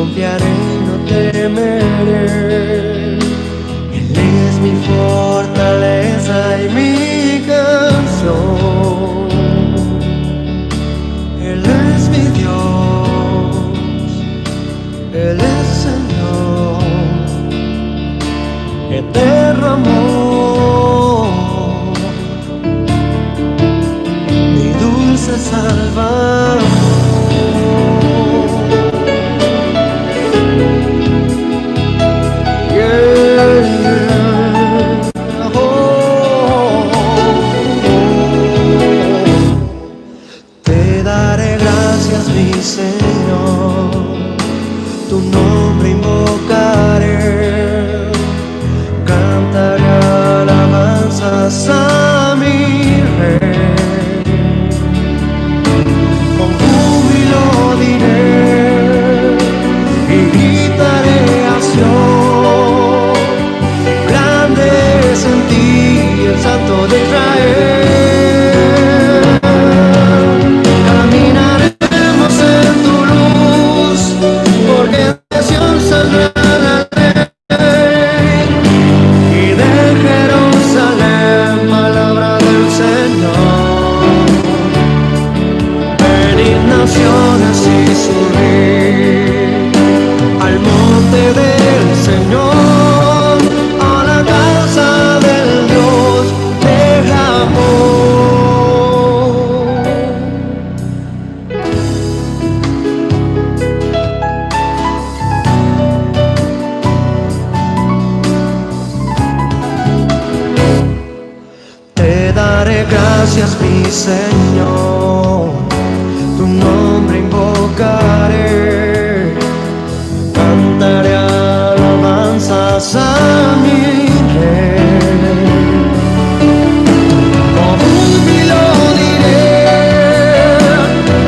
confiaré y no temeré. Él es mi fortaleza y mi canción. Él es mi Dios, Él es Señor, eterno amor, mi dulce Salvador. Mi Señor, tu nombre invocaré, cantaré alabanzas a mi Rey, con júbilo diré y gritaré a Sion, grande es en ti el Santo de Israel. Gracias mi Señor, tu nombre invocaré, cantaré alabanzas a mi Rey, con júbilo diré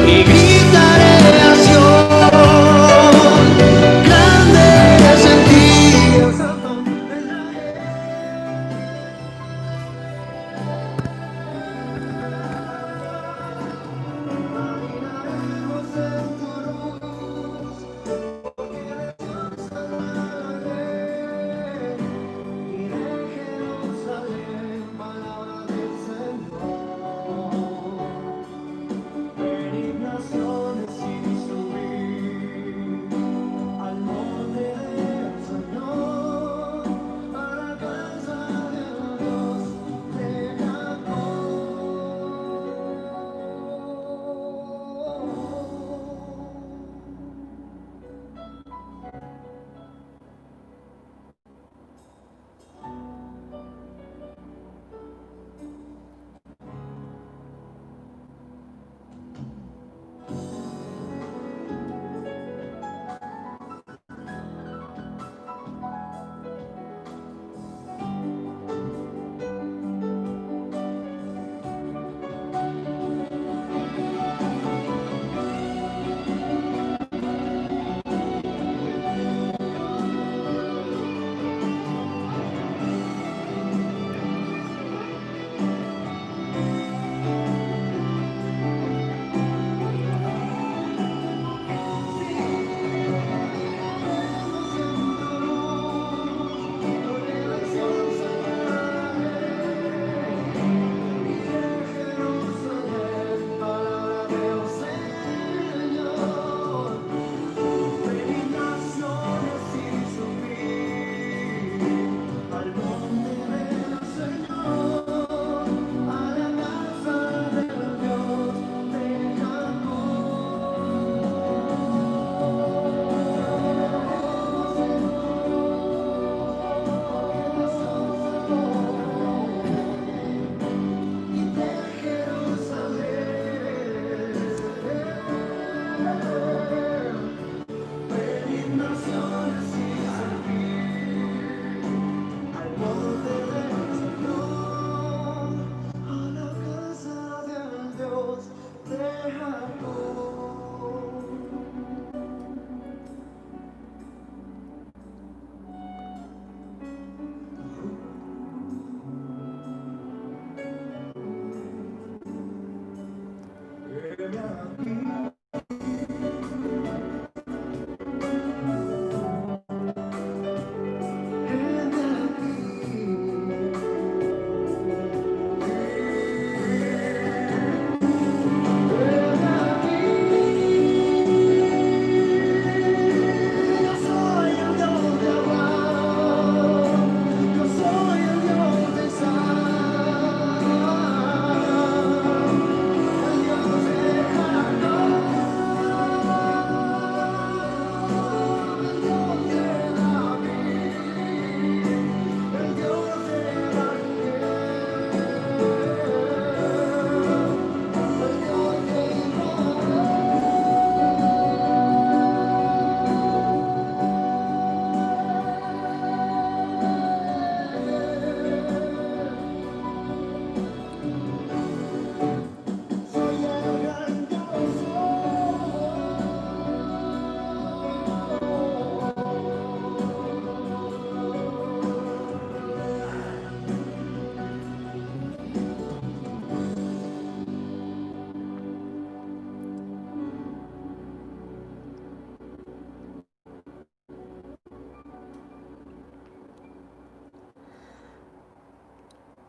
y gritaré a Sion, grande es en ti el Santo de Israel.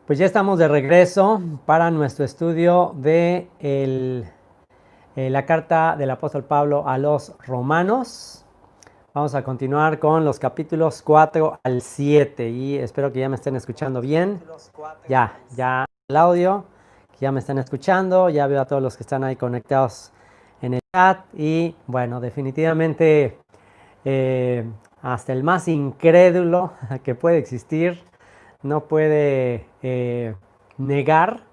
Pues ya estamos de regreso para nuestro estudio de la carta del apóstol Pablo a los romanos. Vamos a continuar con los capítulos 4 al 7 y espero que ya me estén escuchando bien. Ya el audio, que ya me están escuchando, ya veo a todos los que están ahí conectados en el chat y bueno, definitivamente hasta el más incrédulo que puede existir no puede negar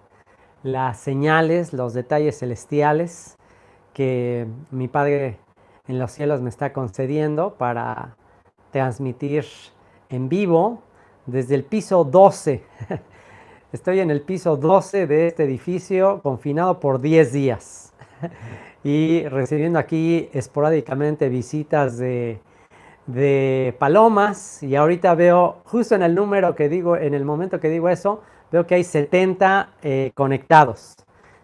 las señales, los detalles celestiales que mi Padre en los cielos me está concediendo para transmitir en vivo desde el piso 12. Estoy en el piso 12 de este edificio, confinado por 10 días y recibiendo aquí esporádicamente visitas de palomas, y ahorita veo justo en el número que digo, en el momento que digo eso, veo que hay 70 conectados.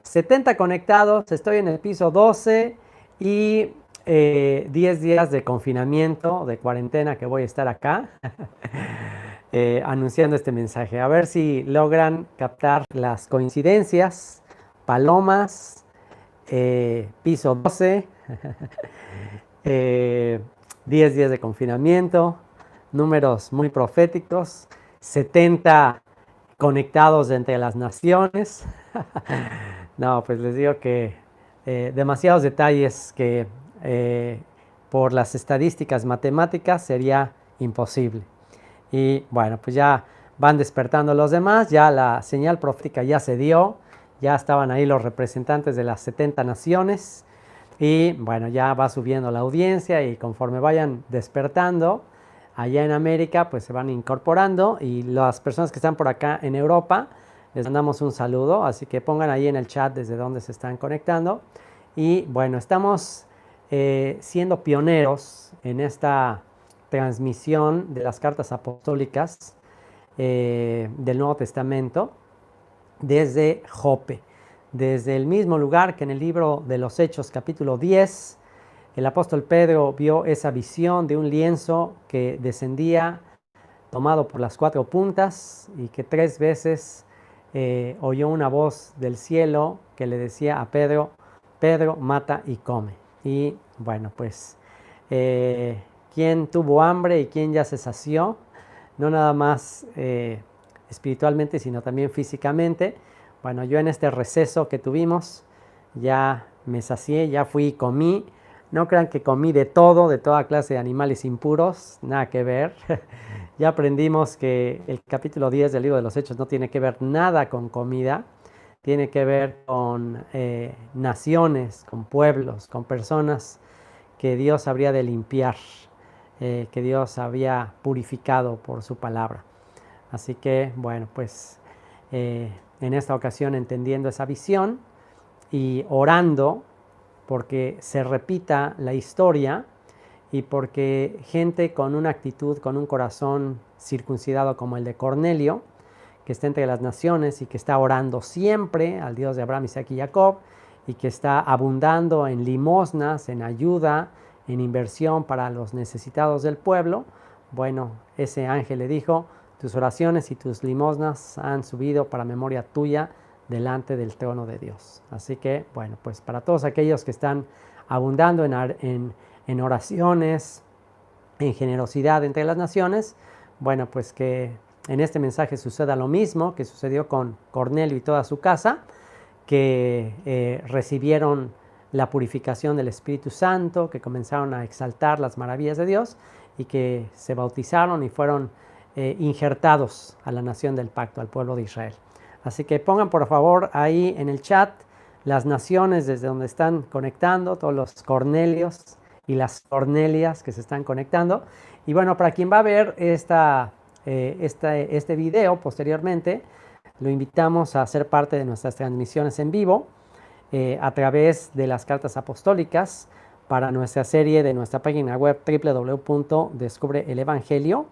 70 conectados, estoy en el piso 12 y 10 días de confinamiento, de cuarentena que voy a estar acá anunciando este mensaje. A ver si logran captar las coincidencias. Palomas, piso 12. 10 días de confinamiento, números muy proféticos, 70 conectados entre las naciones. No, pues les digo que demasiados detalles que por las estadísticas matemáticas sería imposible. Y bueno, pues ya van despertando los demás, ya la señal profética ya se dio, ya estaban ahí los representantes de las 70 naciones. Y bueno, ya va subiendo la audiencia y conforme vayan despertando allá en América, pues se van incorporando. Y las personas que están por acá en Europa, les mandamos un saludo. Así que pongan ahí en el chat desde dónde se están conectando. Y bueno, estamos siendo pioneros en esta transmisión de las cartas apostólicas del Nuevo Testamento desde Jope. Desde el mismo lugar que en el libro de los Hechos capítulo 10, el apóstol Pedro vio esa visión de un lienzo que descendía tomado por las 4 puntas y que 3 veces oyó una voz del cielo que le decía a Pedro, Pedro, mata y come. Y bueno, pues quien tuvo hambre y quien ya se sació, no nada más espiritualmente, sino también físicamente. Bueno, yo en este receso que tuvimos ya me sacié, ya fui y comí. No crean que comí de todo, de toda clase de animales impuros, nada que ver. Ya aprendimos que el capítulo 10 del libro de los Hechos no tiene que ver nada con comida, tiene que ver con naciones, con pueblos, con personas que Dios habría de limpiar, que Dios había purificado por su palabra. Así que, bueno, pues en esta ocasión entendiendo esa visión y orando porque se repita la historia y porque gente con una actitud, con un corazón circuncidado como el de Cornelio, que está entre las naciones y que está orando siempre al Dios de Abraham, Isaac y Jacob, y que está abundando en limosnas, en ayuda, en inversión para los necesitados del pueblo, bueno, ese ángel le dijo, tus oraciones y tus limosnas han subido para memoria tuya delante del trono de Dios. Así que, bueno, pues para todos aquellos que están abundando en oraciones, en generosidad entre las naciones, bueno, pues que en este mensaje suceda lo mismo que sucedió con Cornelio y toda su casa, que recibieron la purificación del Espíritu Santo, que comenzaron a exaltar las maravillas de Dios y que se bautizaron y fueron injertados a la nación del pacto, al pueblo de Israel. Así que pongan por favor ahí en el chat las naciones desde donde están conectando, todos los Cornelios y las Cornelias que se están conectando. Y bueno, para quien va a ver este video posteriormente, lo invitamos a ser parte de nuestras transmisiones en vivo a través de las cartas apostólicas para nuestra serie de nuestra página web www.descubreelevangelio.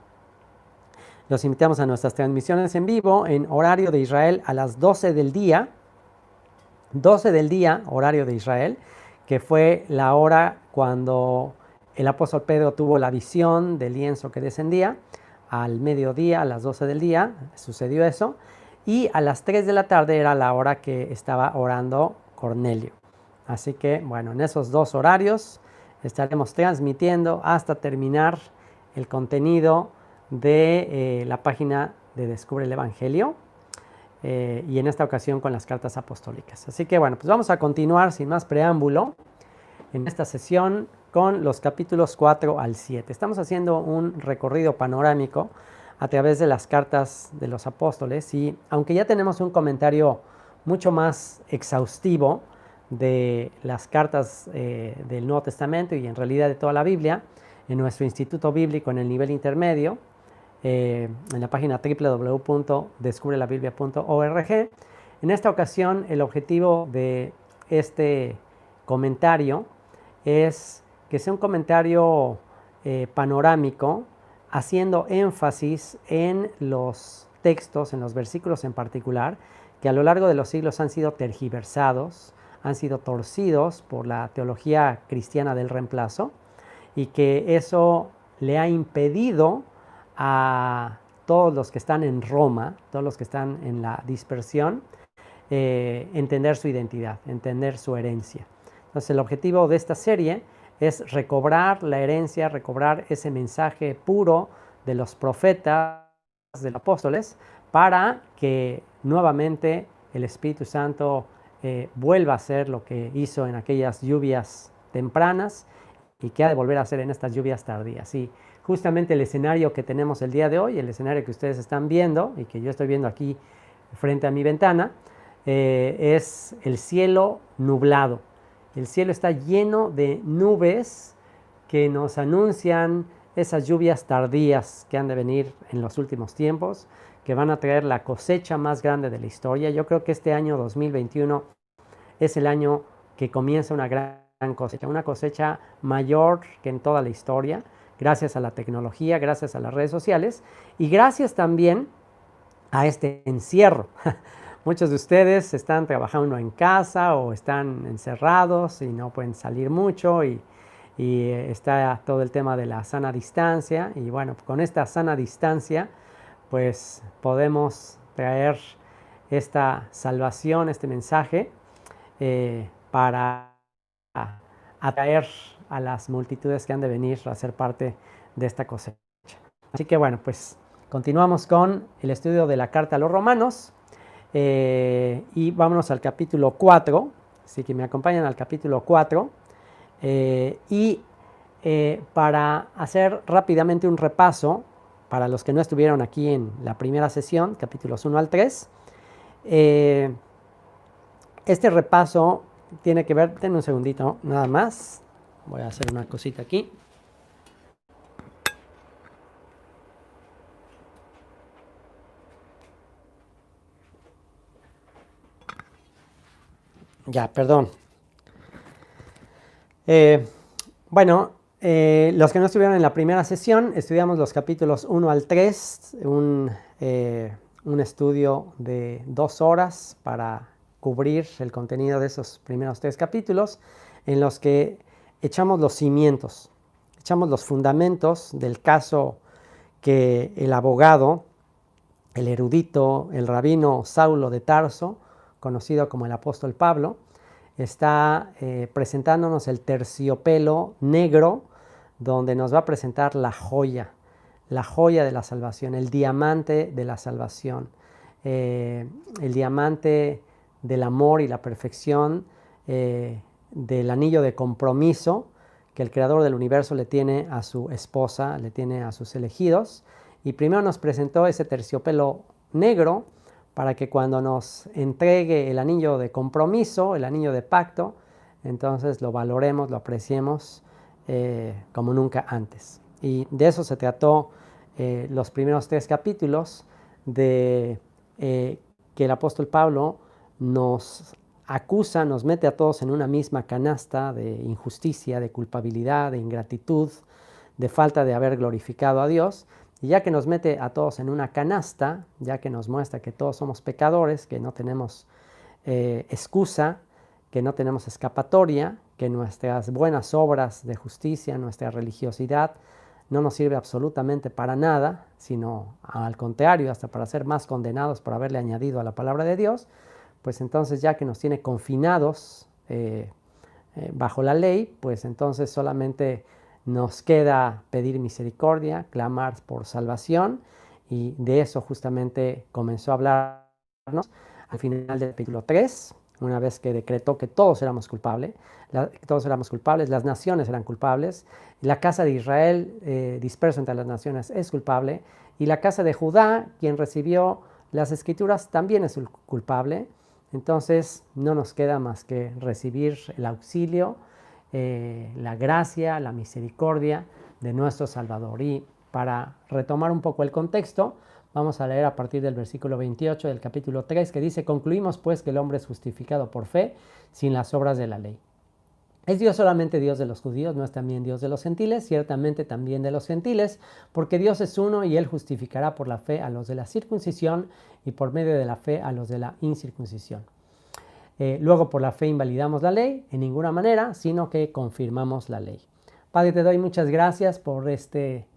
Los invitamos a nuestras transmisiones en vivo en horario de Israel a las 12 del día, horario de Israel, que fue la hora cuando el apóstol Pedro tuvo la visión del lienzo que descendía. Al mediodía, a las 12 del día, sucedió eso. y a las 3 de la tarde era la hora que estaba orando Cornelio. Así que, bueno, en esos 2 horarios estaremos transmitiendo hasta terminar el contenido de la página de Descubre el Evangelio, y en esta ocasión con las cartas apostólicas. Así que, bueno, pues vamos a continuar sin más preámbulo en esta sesión con los capítulos 4 al 7. Estamos haciendo un recorrido panorámico a través de las cartas de los apóstoles, y aunque ya tenemos un comentario mucho más exhaustivo de las cartas del Nuevo Testamento y en realidad de toda la Biblia en nuestro instituto bíblico en el nivel intermedio, en la página www.descubrelabiblia.org. En esta ocasión el objetivo de este comentario es que sea un comentario panorámico, haciendo énfasis en los textos, en los versículos en particular, que a lo largo de los siglos han sido tergiversados, han sido torcidos por la teología cristiana del reemplazo, y que eso le ha impedido a todos los que están en Roma, todos los que están en la dispersión, entender su identidad, entender su herencia. Entonces el objetivo de esta serie es recobrar la herencia, recobrar ese mensaje puro de los profetas, de los apóstoles, para que nuevamente el Espíritu Santo vuelva a hacer lo que hizo en aquellas lluvias tempranas y que ha de volver a hacer en estas lluvias tardías. Y justamente el escenario que tenemos el día de hoy, el escenario que ustedes están viendo y que yo estoy viendo aquí frente a mi ventana, es el cielo nublado. El cielo está lleno de nubes que nos anuncian esas lluvias tardías que han de venir en los últimos tiempos, que van a traer la cosecha más grande de la historia. Yo creo que este año 2021 es el año que comienza una gran cosecha, una cosecha mayor que en toda la historia, gracias a la tecnología, gracias a las redes sociales y gracias también a este encierro. Muchos de ustedes están trabajando en casa o están encerrados y no pueden salir mucho, y está todo el tema de la sana distancia, y bueno, con esta sana distancia pues podemos traer esta salvación, este mensaje, para atraer a las multitudes que han de venir a ser parte de esta cosecha. Así que bueno, pues continuamos con el estudio de la carta a los Romanos, y vámonos al capítulo 4, así que me acompañan al capítulo 4, para hacer rápidamente un repaso, para los que no estuvieron aquí en la primera sesión, capítulos 1 al 3, este repaso tiene que ver, denme un segundito nada más, voy a hacer una cosita aquí. Ya, perdón. Los que no estuvieron en la primera sesión, estudiamos los capítulos 1 al 3, un estudio de 2 horas para cubrir el contenido de esos primeros 3 capítulos, en los que echamos los cimientos, echamos los fundamentos del caso que el abogado, el erudito, el rabino Saulo de Tarso, conocido como el apóstol Pablo, está presentándonos el terciopelo negro, donde nos va a presentar la joya de la salvación, el diamante de la salvación, el diamante del amor y la perfección, del anillo de compromiso que el creador del universo le tiene a su esposa, le tiene a sus elegidos. Y primero nos presentó ese terciopelo negro para que cuando nos entregue el anillo de compromiso, el anillo de pacto, entonces lo valoremos, lo apreciemos como nunca antes. Y de eso se trató los primeros 3 capítulos, de que el apóstol Pablo nos acusa, nos mete a todos en una misma canasta de injusticia, de culpabilidad, de ingratitud, de falta de haber glorificado a Dios. Y ya que nos mete a todos en una canasta, ya que nos muestra que todos somos pecadores, que no tenemos excusa, que no tenemos escapatoria, que nuestras buenas obras de justicia, nuestra religiosidad, no nos sirve absolutamente para nada, sino al contrario, hasta para ser más condenados por haberle añadido a la palabra de Dios, pues entonces ya que nos tiene confinados bajo la ley, pues entonces solamente nos queda pedir misericordia, clamar por salvación, y de eso justamente comenzó a hablarnos al final del capítulo 3, una vez que decretó que todos éramos culpables, las naciones eran culpables, la casa de Israel disperso entre las naciones es culpable, y la casa de Judá, quien recibió las escrituras, también es culpable. Entonces no nos queda más que recibir el auxilio, la gracia, la misericordia de nuestro Salvador. Y para retomar un poco el contexto, vamos a leer a partir del versículo 28 del capítulo 3, que dice: concluimos pues que el hombre es justificado por fe sin las obras de la ley. ¿Es Dios solamente Dios de los judíos? ¿No es también Dios de los gentiles? Ciertamente también de los gentiles, porque Dios es uno y Él justificará por la fe a los de la circuncisión y por medio de la fe a los de la incircuncisión. Luego por la fe invalidamos la ley, en ninguna manera, sino que confirmamos la ley. Padre, te doy muchas gracias por este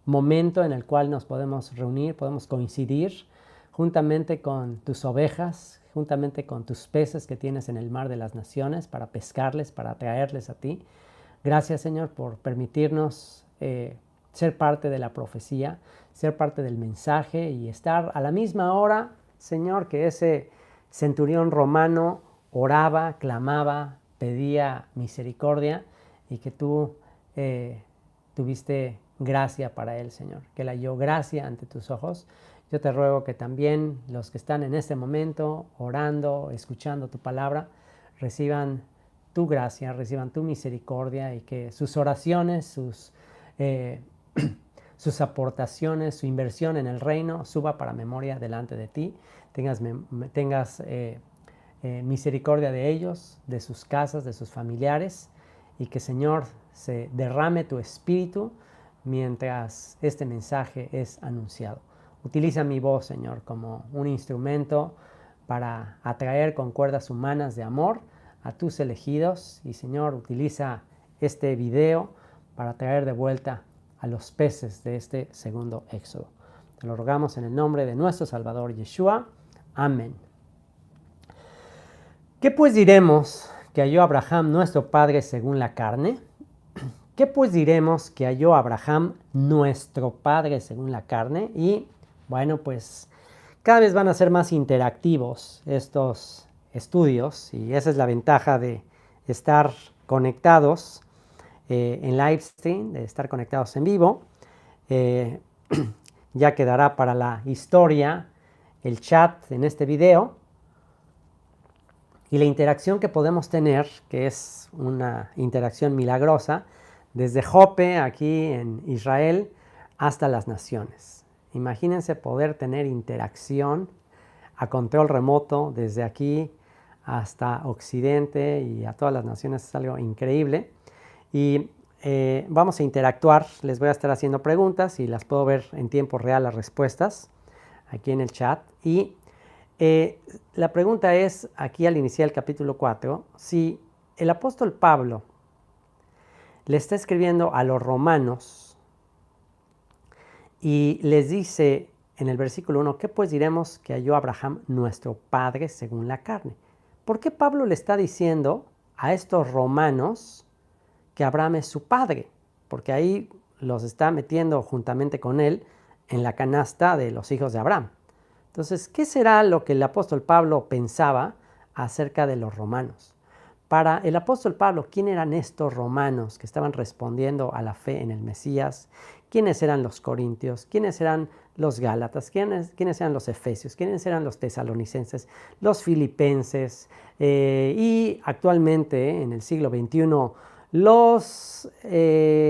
momento en el cual nos podemos reunir, podemos coincidir juntamente con tus ovejas, juntamente con tus peces que tienes en el mar de las naciones, para pescarles, para traerles a ti. Gracias, Señor, por permitirnos ser parte de la profecía, ser parte del mensaje y estar a la misma hora, Señor, que ese centurión romano oraba, clamaba, pedía misericordia, y que tú tuviste gracia para él, Señor, que él halló gracia ante tus ojos. Yo te ruego que también los que están en este momento orando, escuchando tu palabra, reciban tu gracia, reciban tu misericordia, y que sus oraciones, sus aportaciones, su inversión en el reino suba para memoria delante de ti. Tengas misericordia de ellos, de sus casas, de sus familiares, y que, Señor, se derrame tu espíritu mientras este mensaje es anunciado. Utiliza mi voz, Señor, como un instrumento para atraer con cuerdas humanas de amor a tus elegidos. Y, Señor, utiliza este video para traer de vuelta a los peces de este segundo éxodo. Te lo rogamos en el nombre de nuestro Salvador Yeshua. Amén. ¿Qué pues diremos que halló Abraham nuestro padre según la carne? ¿Qué pues diremos que halló Abraham nuestro padre según la carne? Y bueno, pues cada vez van a ser más interactivos estos estudios, y esa es la ventaja de estar conectados en live stream, de estar conectados en vivo. Ya quedará para la historia el chat en este video y la interacción que podemos tener, que es una interacción milagrosa, desde Jope, aquí en Israel, hasta las naciones. Imagínense poder tener interacción a control remoto desde aquí hasta Occidente y a todas las naciones. Es algo increíble. Y vamos a interactuar. Les voy a estar haciendo preguntas y las puedo ver en tiempo real, las respuestas aquí en el chat. Y la pregunta es, aquí al iniciar el capítulo 4, si el apóstol Pablo le está escribiendo a los romanos y les dice en el versículo 1, ¿qué pues diremos que halló Abraham nuestro padre según la carne? ¿Por qué Pablo le está diciendo a estos romanos que Abraham es su padre? Porque ahí los está metiendo juntamente con él en la canasta de los hijos de Abraham. Entonces, ¿qué será lo que el apóstol Pablo pensaba acerca de los romanos? Para el apóstol Pablo, ¿quién eran estos romanos que estaban respondiendo a la fe en el Mesías? ¿Quiénes eran los corintios? ¿Quiénes eran los gálatas? ¿Quiénes eran los efesios? ¿Quiénes eran los tesalonicenses? Los filipenses. Y actualmente, en el siglo XXI, los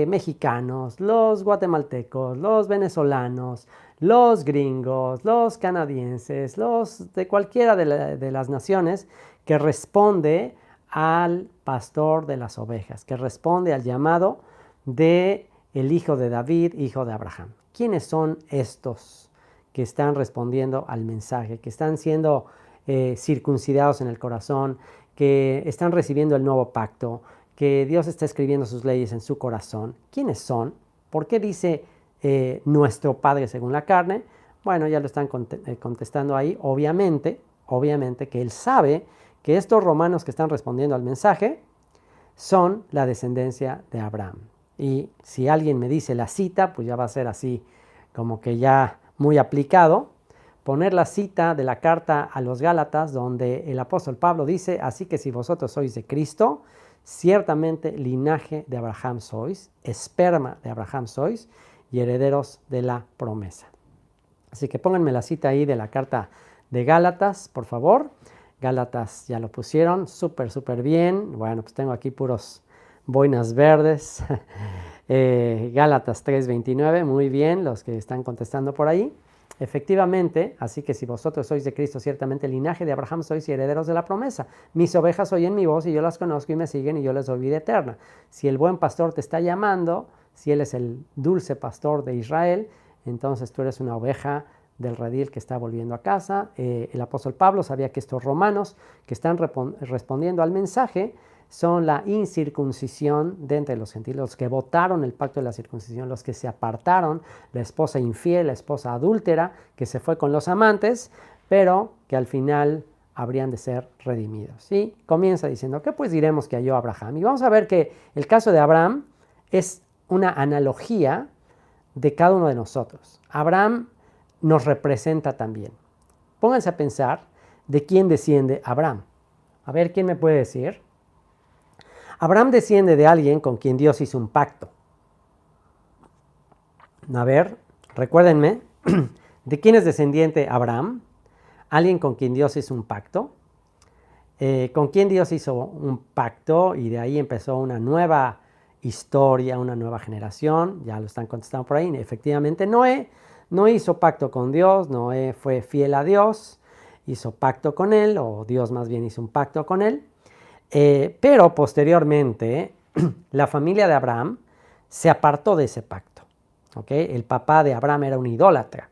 mexicanos, los guatemaltecos, los venezolanos, los gringos, los canadienses, los de cualquiera de las naciones que responde al pastor de las ovejas, que responde al llamado de el hijo de David, hijo de Abraham. ¿Quiénes son estos que están respondiendo al mensaje, que están siendo circuncidados en el corazón, que están recibiendo el nuevo pacto, que Dios está escribiendo sus leyes en su corazón. ¿Quiénes son? ¿Por qué dice nuestro Padre según la carne? Bueno, ya lo están contestando ahí. Obviamente que Él sabe que estos romanos que están respondiendo al mensaje son la descendencia de Abraham. Y si alguien me dice la cita, pues ya va a ser así como que ya muy aplicado. Poner la cita de la carta a los Gálatas, donde el apóstol Pablo dice: así que si vosotros sois de Cristo, ciertamente linaje de Abraham sois, esperma de Abraham sois y herederos de la promesa. Así que pónganme la cita ahí de la carta de Gálatas, por favor. Gálatas ya lo pusieron, súper bien. Bueno, pues tengo aquí puros boinas verdes. Gálatas 3:29, muy bien, los que están contestando por ahí. Efectivamente, así que si vosotros sois de Cristo, ciertamente linaje de Abraham sois y herederos de la promesa. Mis ovejas oyen mi voz y yo las conozco y me siguen y yo les doy vida eterna. Si el buen pastor te está llamando, si Él es el dulce pastor de Israel, entonces tú eres una oveja del redil que está volviendo a casa. El apóstol Pablo sabía que estos romanos que están respondiendo al mensaje son la incircuncisión de entre los gentiles, los que votaron el pacto de la circuncisión, los que se apartaron, la esposa infiel, la esposa adúltera, que se fue con los amantes, pero que al final habrían de ser redimidos. Y comienza diciendo: ¿qué pues diremos que halló Abraham? Y vamos a ver que el caso de Abraham es una analogía de cada uno de nosotros. Abraham nos representa también. Pónganse a pensar de quién desciende Abraham. A ver, ¿quién me puede decir? Abraham desciende de alguien con quien Dios hizo un pacto. A ver, recuérdenme, ¿de quién es descendiente Abraham? Alguien con quien Dios hizo un pacto. Con quien Dios hizo un pacto y de ahí empezó una nueva historia, una nueva generación. Ya lo están contestando por ahí. Efectivamente, Noé no hizo pacto con Dios. Noé fue fiel a Dios, hizo pacto con él, o Dios más bien hizo un pacto con él. Pero posteriormente la familia de Abraham se apartó de ese pacto. ¿Okay? El papá de Abraham era un idólatra.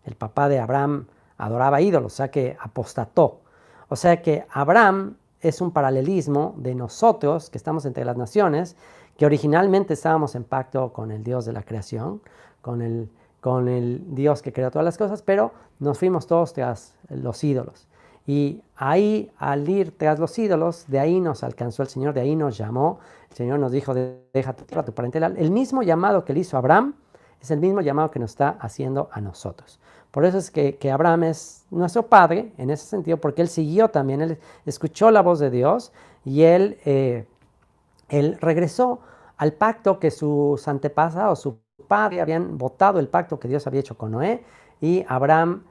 El papá de Abraham adoraba ídolos, o sea que apostató. O sea que Abraham es un paralelismo de nosotros que estamos entre las naciones, que originalmente estábamos en pacto con el Dios de la creación, con el Dios que creó todas las cosas, pero nos fuimos todos tras los ídolos. Y ahí, al ir tras los ídolos, de ahí nos alcanzó el Señor, de ahí nos llamó. El Señor nos dijo: deja tu tierra, tu parentela. El mismo llamado que le hizo a Abraham es el mismo llamado que nos está haciendo a nosotros. Por eso es que Abraham es nuestro padre, en ese sentido, porque él siguió también, él escuchó la voz de Dios y él regresó al pacto que sus antepasados, su padre, habían votado, el pacto que Dios había hecho con Noé, y Abraham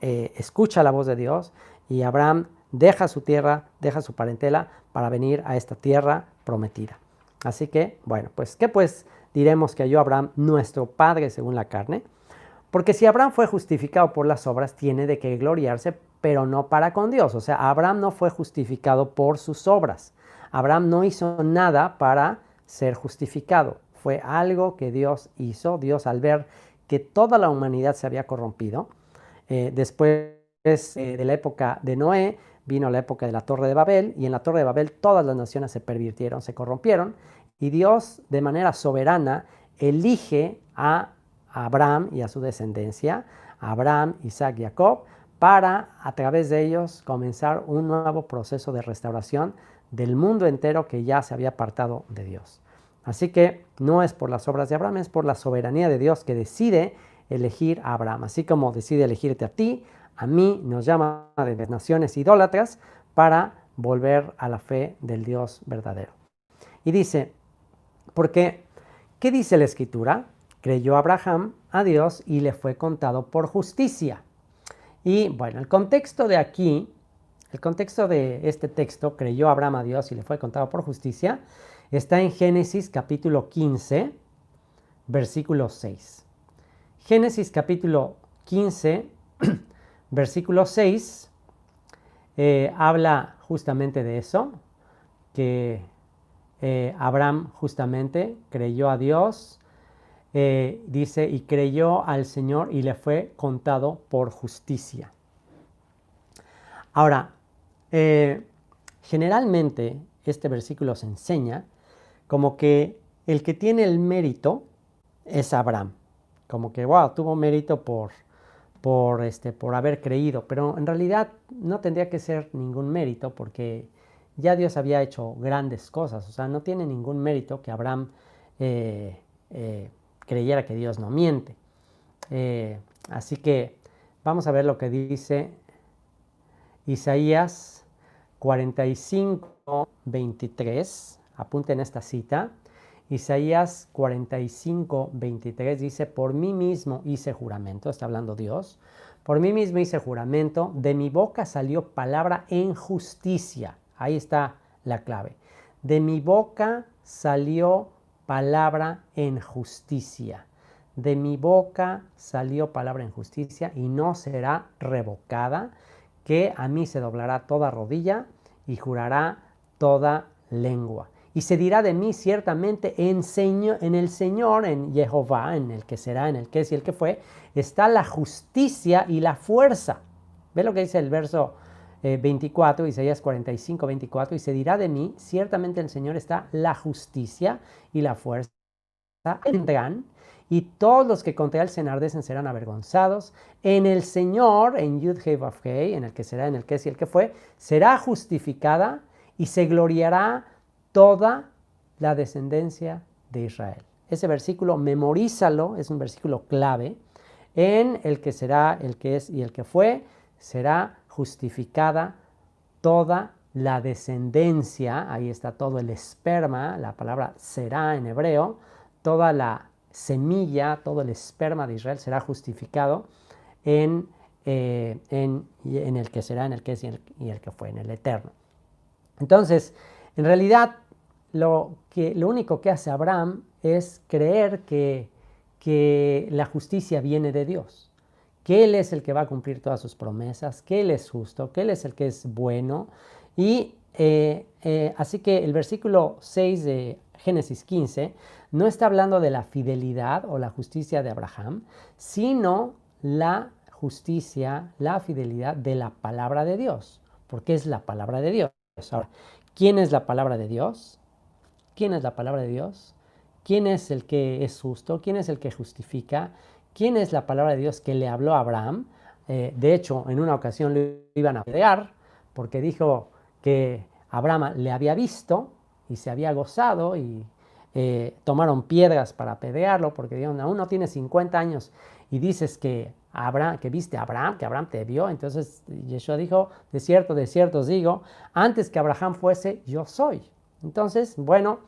escucha la voz de Dios y Abraham deja su tierra, deja su parentela para venir a esta tierra prometida. Así que, bueno, pues, ¿qué pues diremos que halló Abraham, nuestro padre según la carne? Porque si Abraham fue justificado por las obras, tiene de qué gloriarse, pero no para con Dios. O sea, Abraham no fue justificado por sus obras. Abraham no hizo nada para ser justificado. Fue algo que Dios hizo. Dios, al ver que toda la humanidad se había corrompido, después de la época de Noé, vino la época de la Torre de Babel, y en la Torre de Babel todas las naciones se pervirtieron, se corrompieron, y Dios de manera soberana elige a Abraham y a su descendencia, Abraham, Isaac y Jacob, para a través de ellos comenzar un nuevo proceso de restauración del mundo entero que ya se había apartado de Dios. Así que no es por las obras de Abraham, es por la soberanía de Dios que decide elegir a Abraham. Así como decide elegirte a ti, a mí nos llama de naciones idólatras para volver a la fe del Dios verdadero. Y dice, porque, ¿qué dice la Escritura? Creyó Abraham a Dios y le fue contado por justicia. Y bueno, el contexto de aquí, el contexto de este texto, creyó Abraham a Dios y le fue contado por justicia, está en Génesis capítulo 15, versículo 6. Génesis capítulo 15, versículo 6, habla justamente de eso, que Abraham justamente creyó a Dios, dice, y creyó al Señor y le fue contado por justicia. Ahora, generalmente este versículo se enseña como que el que tiene el mérito es Abraham. Como que, wow, tuvo mérito por haber creído, pero en realidad no tendría que ser ningún mérito porque ya Dios había hecho grandes cosas. O sea, no tiene ningún mérito que Abraham creyera que Dios no miente. Así que vamos a ver lo que dice Isaías 45, 23. Apunten esta cita. Isaías 45, 23 dice: por mí mismo hice juramento, está hablando Dios, por mí mismo hice juramento, de mi boca salió palabra en justicia. Ahí está la clave. De mi boca salió palabra en justicia. De mi boca salió palabra en justicia y no será revocada, que a mí se doblará toda rodilla y jurará toda lengua. Y se dirá de mí ciertamente en el Señor, en Jehová, en el que será, en el que es y el que fue, está la justicia y la fuerza. Ve lo que dice el verso 24, Isaías 45, 24, y se dirá de mí, ciertamente en el Señor está la justicia y la fuerza. Vendrán, y todos los que contra él se enardecen serán avergonzados. En el Señor, en Yud-Heh-Vav-Heh, en el que será, en el que es y el que fue, será justificada y se gloriará toda la descendencia de Israel. Ese versículo, memorízalo, es un versículo clave. En el que será, el que es y el que fue, será justificada toda la descendencia. Ahí está todo el esperma, la palabra será en hebreo, toda la semilla, todo el esperma de Israel será justificado en el que será, en el que es y el que fue, en el eterno. Entonces, en realidad, lo único que hace Abraham es creer que la justicia viene de Dios, que Él es el que va a cumplir todas sus promesas, que Él es justo, que Él es el que es bueno. Y así que el versículo 6 de Génesis 15 no está hablando de la fidelidad o la justicia de Abraham, sino la justicia, la fidelidad de la palabra de Dios, porque es la palabra de Dios. Ahora, ¿quién es la palabra de Dios? ¿Quién es la palabra de Dios? ¿Quién es el que es justo? ¿Quién es el que justifica? ¿Quién es la palabra de Dios que le habló a Abraham? De hecho, en una ocasión lo iban a apedrear porque dijo que Abraham le había visto y se había gozado y tomaron piedras para apedrearlo porque dijeron, aún no tienes 50 años y dices que viste a Abraham, que Abraham te vio. Entonces Yeshua dijo, de cierto os digo, antes que Abraham fuese, yo soy. Entonces, bueno,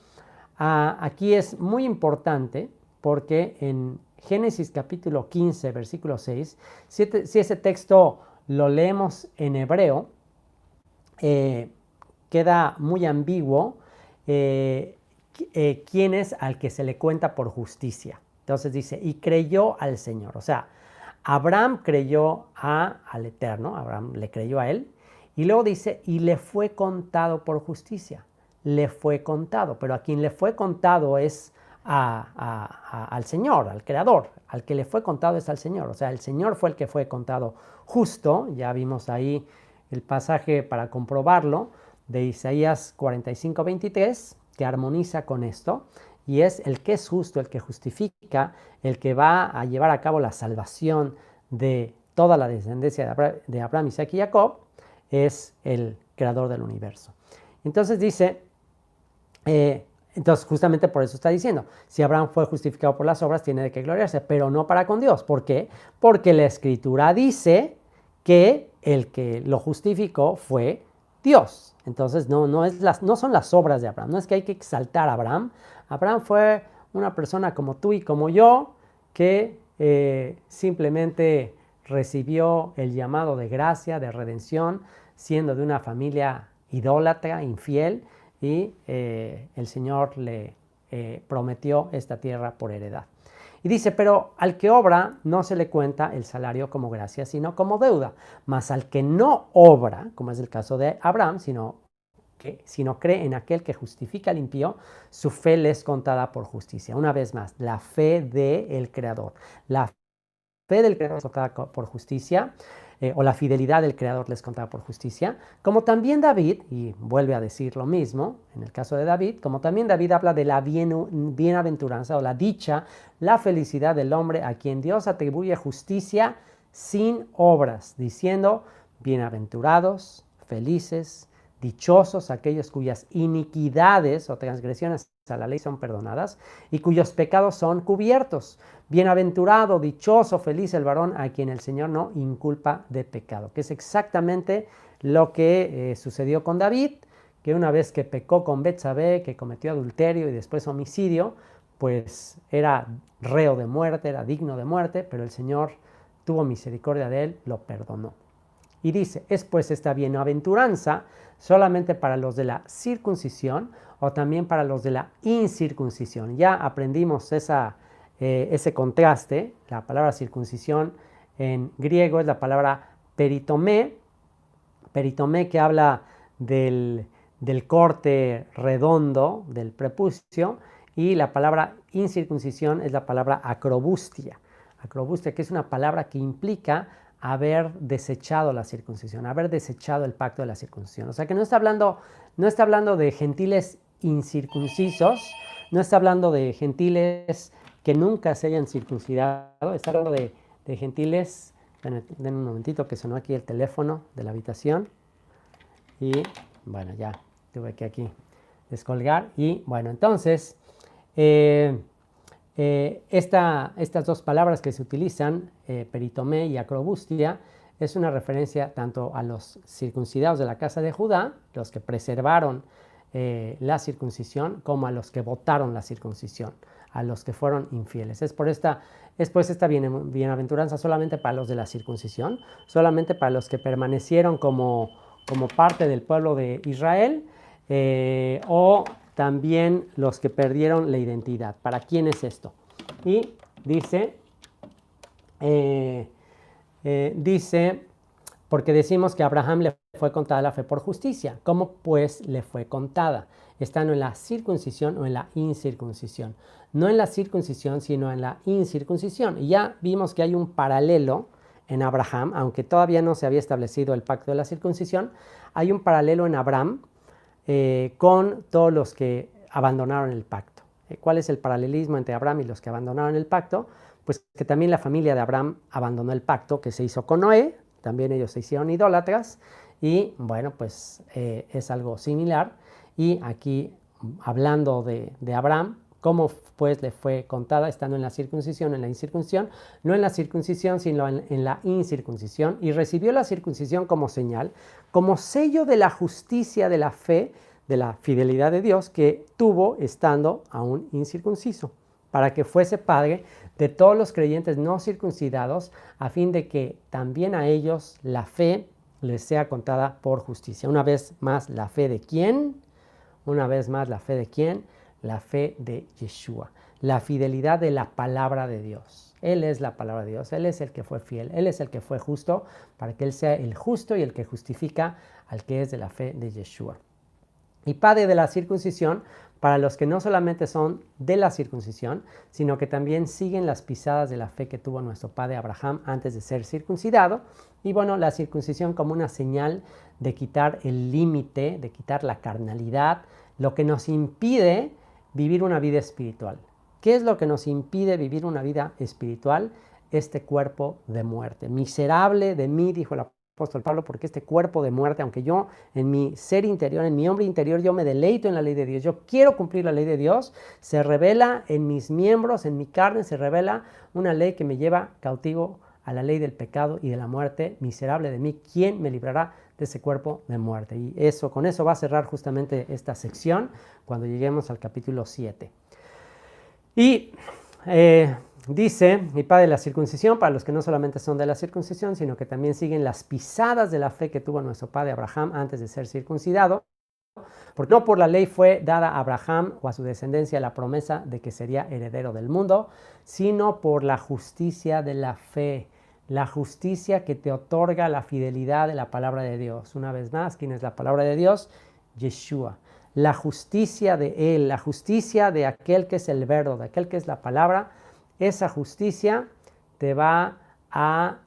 aquí es muy importante porque en Génesis capítulo 15, versículo 6, si ese texto lo leemos en hebreo, queda muy ambiguo quién es al que se le cuenta por justicia. Entonces dice, y creyó al Señor. O sea, Abraham creyó al Eterno, Abraham le creyó a él, y luego dice, y le fue contado por justicia. Le fue contado, pero a quien le fue contado es al Señor, al Creador. Al que le fue contado es al Señor. O sea, el Señor fue el que fue contado justo. Ya vimos ahí el pasaje para comprobarlo de Isaías 45, 23, que armoniza con esto. Y es el que es justo, el que justifica, el que va a llevar a cabo la salvación de toda la descendencia de Abraham, Isaac y Jacob, es el creador del universo. Entonces dice, entonces justamente por eso está diciendo, si Abraham fue justificado por las obras, tiene de qué gloriarse, pero no para con Dios. ¿Por qué? Porque la Escritura dice que el que lo justificó fue Dios. Entonces no son las obras de Abraham, no es que hay que exaltar a Abraham. Abraham fue una persona como tú y como yo que simplemente recibió el llamado de gracia, de redención, siendo de una familia idólatra, infiel, y el Señor le prometió esta tierra por heredad. Y dice, pero al que obra no se le cuenta el salario como gracia, sino como deuda. Mas al que no obra, como es el caso de Abraham, sino cree en aquel que justifica al impío, su fe le es contada por justicia. Una vez más, la fe del Creador. La fe del Creador es contada por justicia. o la fidelidad del Creador les contaba por justicia, como también David, y vuelve a decir lo mismo en el caso de David, como también David habla de la bienaventuranza o la dicha, la felicidad del hombre a quien Dios atribuye justicia sin obras, diciendo, bienaventurados, felices, dichosos aquellos cuyas iniquidades o transgresiones a la ley son perdonadas y cuyos pecados son cubiertos. Bienaventurado, dichoso, feliz el varón a quien el Señor no inculpa de pecado, que es exactamente lo que sucedió con David, que una vez que pecó con Betsabé, que cometió adulterio y después homicidio, pues era reo de muerte, era digno de muerte, pero el Señor tuvo misericordia de él, lo perdonó. Y dice, ¿es pues esta bienaventuranza solamente para los de la circuncisión o también para los de la incircuncisión? Ya aprendimos ese contraste. La palabra circuncisión en griego es la palabra peritomé, peritomé que habla del corte redondo del prepucio, y la palabra incircuncisión es la palabra acrobustia. Acrobustia, que es una palabra que implica haber desechado la circuncisión, haber desechado el pacto de la circuncisión. O sea que no está hablando de gentiles incircuncisos, no está hablando de gentiles que nunca se hayan circuncidado, está hablando de gentiles. Den un momentito que sonó aquí el teléfono de la habitación. Y bueno, ya tuve que aquí descolgar. Y bueno, entonces, estas dos palabras que se utilizan, peritomé y acrobustia, es una referencia tanto a los circuncidados de la casa de Judá, los que preservaron la circuncisión, como a los que votaron la circuncisión, a los que fueron infieles. Es pues esta bienaventuranza solamente para los de la circuncisión, solamente para los que permanecieron como parte del pueblo de Israel, o también los que perdieron la identidad. ¿Para quién es esto? Y dice, porque decimos que a Abraham le fue contada la fe por justicia. ¿Cómo pues le fue contada? Estando en la circuncisión o en la incircuncisión. No en la circuncisión, sino en la incircuncisión. Y ya vimos que hay un paralelo en Abraham, aunque todavía no se había establecido el pacto de la circuncisión, hay un paralelo en Abraham con todos los que abandonaron el pacto. ¿Cuál es el paralelismo entre Abraham y los que abandonaron el pacto? Pues que también la familia de Abraham abandonó el pacto que se hizo con Noé, también ellos se hicieron idólatras, y bueno, pues es algo similar. Y aquí, hablando de Abraham, cómo pues le fue contada estando en la circuncisión, en la incircuncisión, no en la circuncisión, sino en la incircuncisión, y recibió la circuncisión como señal, como sello de la justicia, de la fe, de la fidelidad de Dios que tuvo estando aún incircunciso, para que fuese padre de todos los creyentes no circuncidados, a fin de que también a ellos la fe les sea contada por justicia. Una vez más, ¿la fe de quién? Una vez más, ¿la fe de quién? La fe de Yeshua, la fidelidad de la palabra de Dios. Él es la palabra de Dios, Él es el que fue fiel, Él es el que fue justo, para que Él sea el justo y el que justifica al que es de la fe de Yeshua. Y padre de la circuncisión para los que no solamente son de la circuncisión, sino que también siguen las pisadas de la fe que tuvo nuestro padre Abraham antes de ser circuncidado. Y bueno, la circuncisión como una señal de quitar el límite, de quitar la carnalidad, lo que nos impide vivir una vida espiritual. ¿Qué es lo que nos impide vivir una vida espiritual? Este cuerpo de muerte. Miserable de mí, dijo el apóstol Pablo, porque este cuerpo de muerte, aunque yo en mi ser interior, en mi hombre interior, yo me deleito en la ley de Dios, yo quiero cumplir la ley de Dios, se revela en mis miembros, en mi carne, se revela una ley que me lleva cautivo a la ley del pecado y de la muerte. Miserable de mí, ¿quién me librará de ese cuerpo de muerte? Y con eso va a cerrar justamente esta sección cuando lleguemos al capítulo 7. Y dice, mi padre de la circuncisión, para los que no solamente son de la circuncisión, sino que también siguen las pisadas de la fe que tuvo nuestro padre Abraham antes de ser circuncidado, porque no por la ley fue dada a Abraham o a su descendencia la promesa de que sería heredero del mundo, sino por la justicia de la fe, la justicia que te otorga la fidelidad de la palabra de Dios. Una vez más, ¿quién es la palabra de Dios? Yeshua. La justicia de Él, la justicia de aquel que es el verbo, de aquel que es la palabra. Esa justicia te va a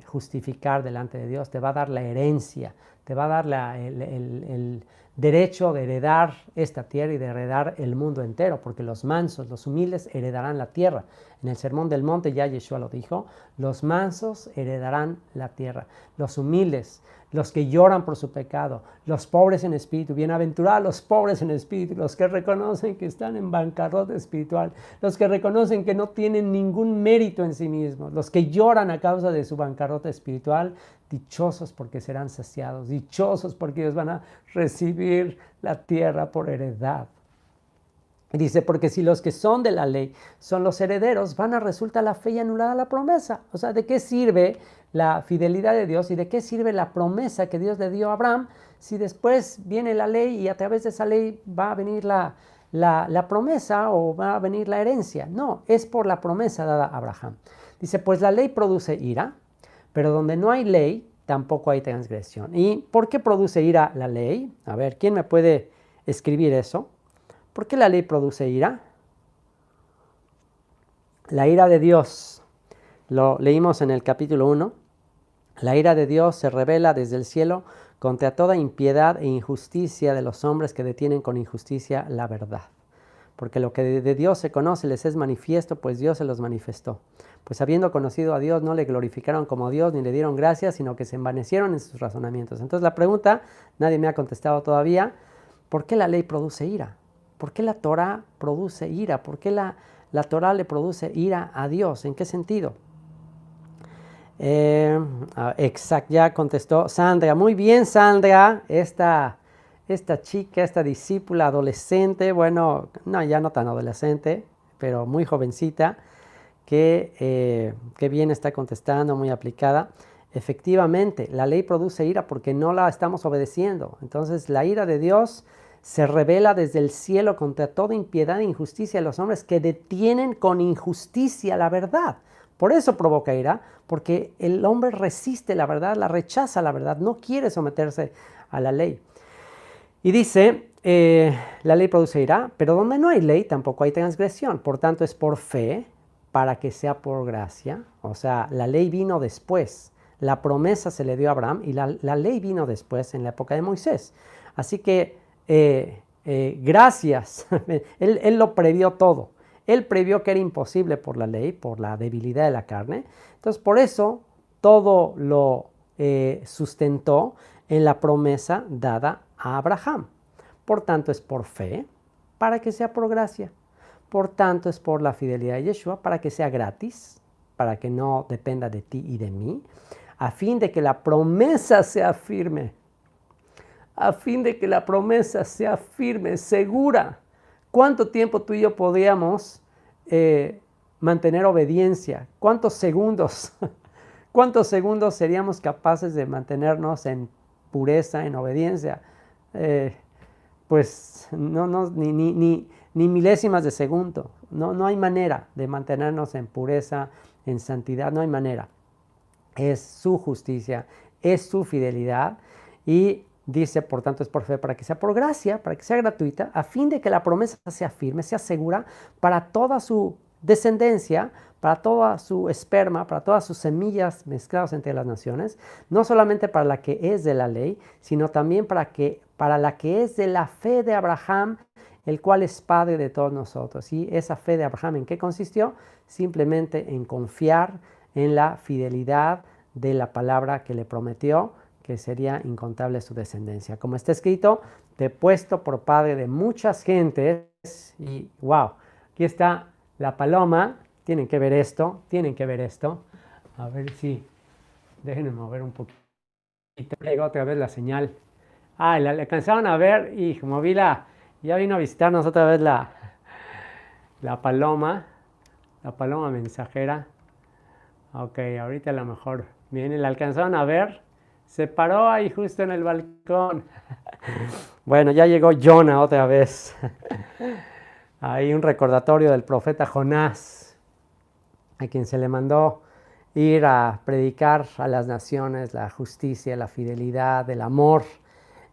justificar delante de Dios, te va a dar la herencia, te va a dar el derecho de heredar esta tierra y de heredar el mundo entero, porque los mansos, los humildes heredarán la tierra. En el Sermón del Monte ya Yeshua lo dijo, los mansos heredarán la tierra, los humildes, los que lloran por su pecado, los pobres en espíritu, bienaventurados los pobres en espíritu, los que reconocen que están en bancarrota espiritual, los que reconocen que no tienen ningún mérito en sí mismos, los que lloran a causa de su bancarrota espiritual, dichosos porque serán saciados, dichosos porque ellos van a recibir la tierra por heredad. Dice, porque si los que son de la ley son los herederos, van a resultar la fe y anulada la promesa. O sea, ¿de qué sirve la fidelidad de Dios y de qué sirve la promesa que Dios le dio a Abraham si después viene la ley y a través de esa ley va a venir la promesa o va a venir la herencia? No, es por la promesa dada a Abraham. Dice, pues la ley produce ira, pero donde no hay ley, tampoco hay transgresión. ¿Y por qué produce ira la ley? A ver, ¿quién me puede escribir eso? ¿Por qué la ley produce ira? La ira de Dios, lo leímos en el capítulo 1. La ira de Dios se revela desde el cielo contra toda impiedad e injusticia de los hombres que detienen con injusticia la verdad. Porque lo que de Dios se conoce les es manifiesto, pues Dios se los manifestó. Pues habiendo conocido a Dios, no le glorificaron como Dios, ni le dieron gracias, sino que se envanecieron en sus razonamientos. Entonces la pregunta, nadie me ha contestado todavía, ¿por qué la ley produce ira? ¿Por qué la Torah produce ira? ¿Por qué la Torah le produce ira a Dios? ¿En qué sentido? Exacto, ya contestó Sandra. Muy bien, Sandra. Esta chica, esta discípula adolescente, bueno, no, ya no tan adolescente, pero muy jovencita, que bien está contestando, muy aplicada. Efectivamente, la ley produce ira porque no la estamos obedeciendo. Entonces, la ira de Dios se revela desde el cielo contra toda impiedad e injusticia de los hombres que detienen con injusticia la verdad. Por eso provoca ira, porque el hombre resiste la verdad, la rechaza la verdad, no quiere someterse a la ley. Y dice, la ley produce ira, pero donde no hay ley tampoco hay transgresión. Por tanto, es por fe para que sea por gracia. O sea, la ley vino después. La promesa se le dio a Abraham y la ley vino después en la época de Moisés. Así que gracias, él lo previó todo. Él previó que era imposible por la ley, por la debilidad de la carne. Entonces, por eso, todo lo sustentó en la promesa dada a Abraham. Por tanto, es por fe, para que sea por gracia. Por tanto, es por la fidelidad de Yeshua, para que sea gratis, para que no dependa de ti y de mí, a fin de que la promesa sea firme. A fin de que la promesa sea firme, segura. ¿Cuánto tiempo tú y yo podríamos mantener obediencia? ¿Cuántos segundos? ¿Cuántos segundos seríamos capaces de mantenernos en pureza, en obediencia? Pues ni milésimas de segundo. No hay manera de mantenernos en pureza, en santidad. No hay manera. Es su justicia, es su fidelidad y dice, por tanto, es por fe, para que sea por gracia, para que sea gratuita, a fin de que la promesa sea firme, sea segura para toda su descendencia, para toda su esperma, para todas sus semillas mezcladas entre las naciones, no solamente para la que es de la ley, sino también para la que es de la fe de Abraham, el cual es padre de todos nosotros. ¿Y esa fe de Abraham en qué consistió? Simplemente en confiar en la fidelidad de la palabra que le prometió, que sería incontable su descendencia. Como está escrito, te he puesto por padre de muchas gentes. Y wow, aquí está la paloma. Tienen que ver esto, tienen que ver esto. A ver si, déjenme mover un poquito. Llega otra vez la señal. La alcanzaron a ver y como ya vino a visitarnos otra vez la paloma mensajera. Ok, ahorita a lo mejor viene, la alcanzaron a ver. Se paró ahí justo en el balcón. Bueno, ya llegó Jonah otra vez. Hay un recordatorio del profeta Jonás, a quien se le mandó ir a predicar a las naciones la justicia, la fidelidad, el amor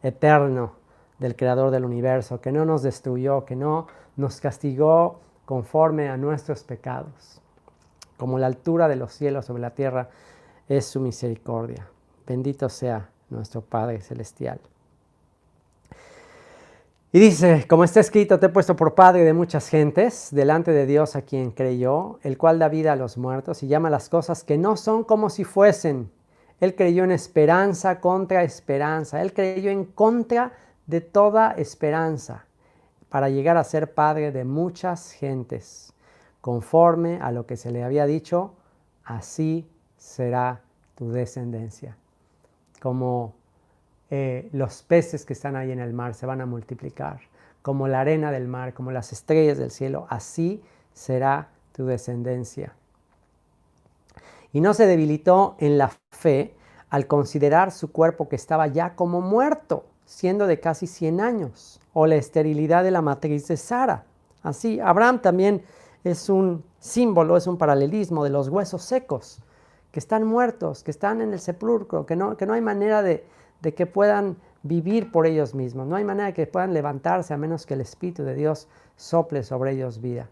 eterno del Creador del universo, que no nos destruyó, que no nos castigó conforme a nuestros pecados, como la altura de los cielos sobre la tierra. es su misericordia. Bendito sea nuestro Padre Celestial. Y dice, como está escrito, te he puesto por padre de muchas gentes, delante de Dios a quien creyó, el cual da vida a los muertos y llama las cosas que no son como si fuesen. Él creyó en esperanza contra esperanza. Él creyó en contra de toda esperanza para llegar a ser padre de muchas gentes. Conforme a lo que se le había dicho, así será tu descendencia. Como los peces que están ahí en el mar se van a multiplicar, como la arena del mar, como las estrellas del cielo, así será tu descendencia. Y no se debilitó en la fe al considerar su cuerpo que estaba ya como muerto, siendo de casi 100 años, o la esterilidad de la matriz de Sara. Así, Abraham también es un símbolo, es un paralelismo de los huesos secos, que están muertos, que están en el sepulcro, que no hay manera de que puedan vivir por ellos mismos. No hay manera de que puedan levantarse a menos que el Espíritu de Dios sople sobre ellos vida.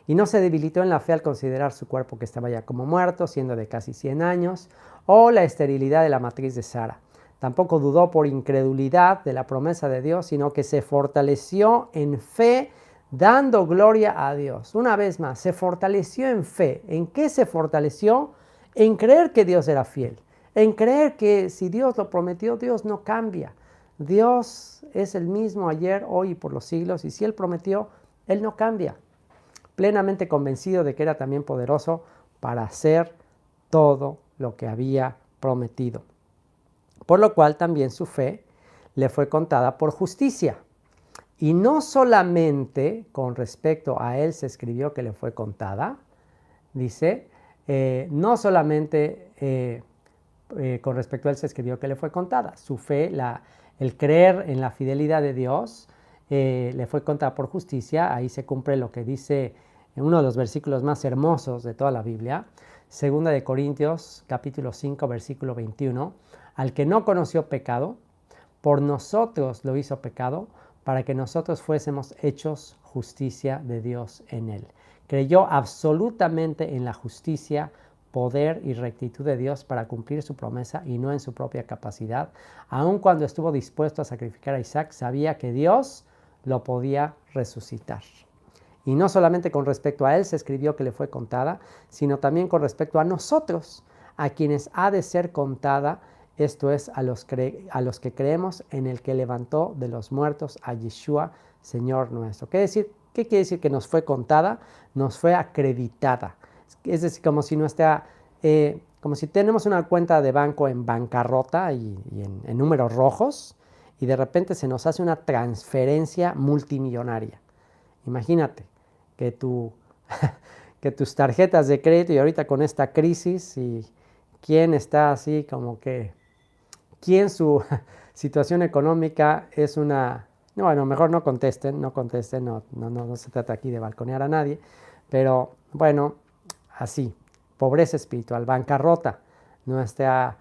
Y no se debilitó en la fe al considerar su cuerpo que estaba ya como muerto, siendo de casi 100 años, o la esterilidad de la matriz de Sara. Tampoco dudó por incredulidad de la promesa de Dios, sino que se fortaleció en fe, dando gloria a Dios. Una vez más, se fortaleció en fe. ¿En qué se fortaleció? En creer que Dios era fiel. En creer que si Dios lo prometió, Dios no cambia. Dios es el mismo ayer, hoy y por los siglos, y si Él prometió, Él no cambia. Plenamente convencido de que era también poderoso para hacer todo lo que había prometido. Por lo cual también su fe le fue contada por justicia. Y no solamente con respecto a él se escribió que le fue contada, dice, no solamente con respecto a él se escribió que le fue contada. Su fe, el creer en la fidelidad de Dios, le fue contada por justicia. Ahí se cumple lo que dice en uno de los versículos más hermosos de toda la Biblia, 2 Corintios capítulo 5, versículo 21. Al que no conoció pecado, por nosotros lo hizo pecado, para que nosotros fuésemos hechos justicia de Dios en él. Creyó absolutamente en la justicia, poder y rectitud de Dios para cumplir su promesa y no en su propia capacidad. Aun cuando estuvo dispuesto a sacrificar a Isaac, sabía que Dios lo podía resucitar. Y no solamente con respecto a él se escribió que le fue contada, sino también con respecto a nosotros, a quienes ha de ser contada, esto es, a los que creemos en el que levantó de los muertos a Yeshua, Señor nuestro. ¿Qué quiere decir que nos fue contada? Nos fue acreditada. Es decir, como si tenemos una cuenta de banco en bancarrota y en números rojos, y de repente se nos hace una transferencia multimillonaria. Imagínate que tus tarjetas de crédito, y ahorita con esta crisis, y quién está así como que, quién su situación económica es una... Bueno, mejor no contesten, no se trata aquí de balconear a nadie, pero bueno, así, pobreza espiritual, bancarrota, nuestra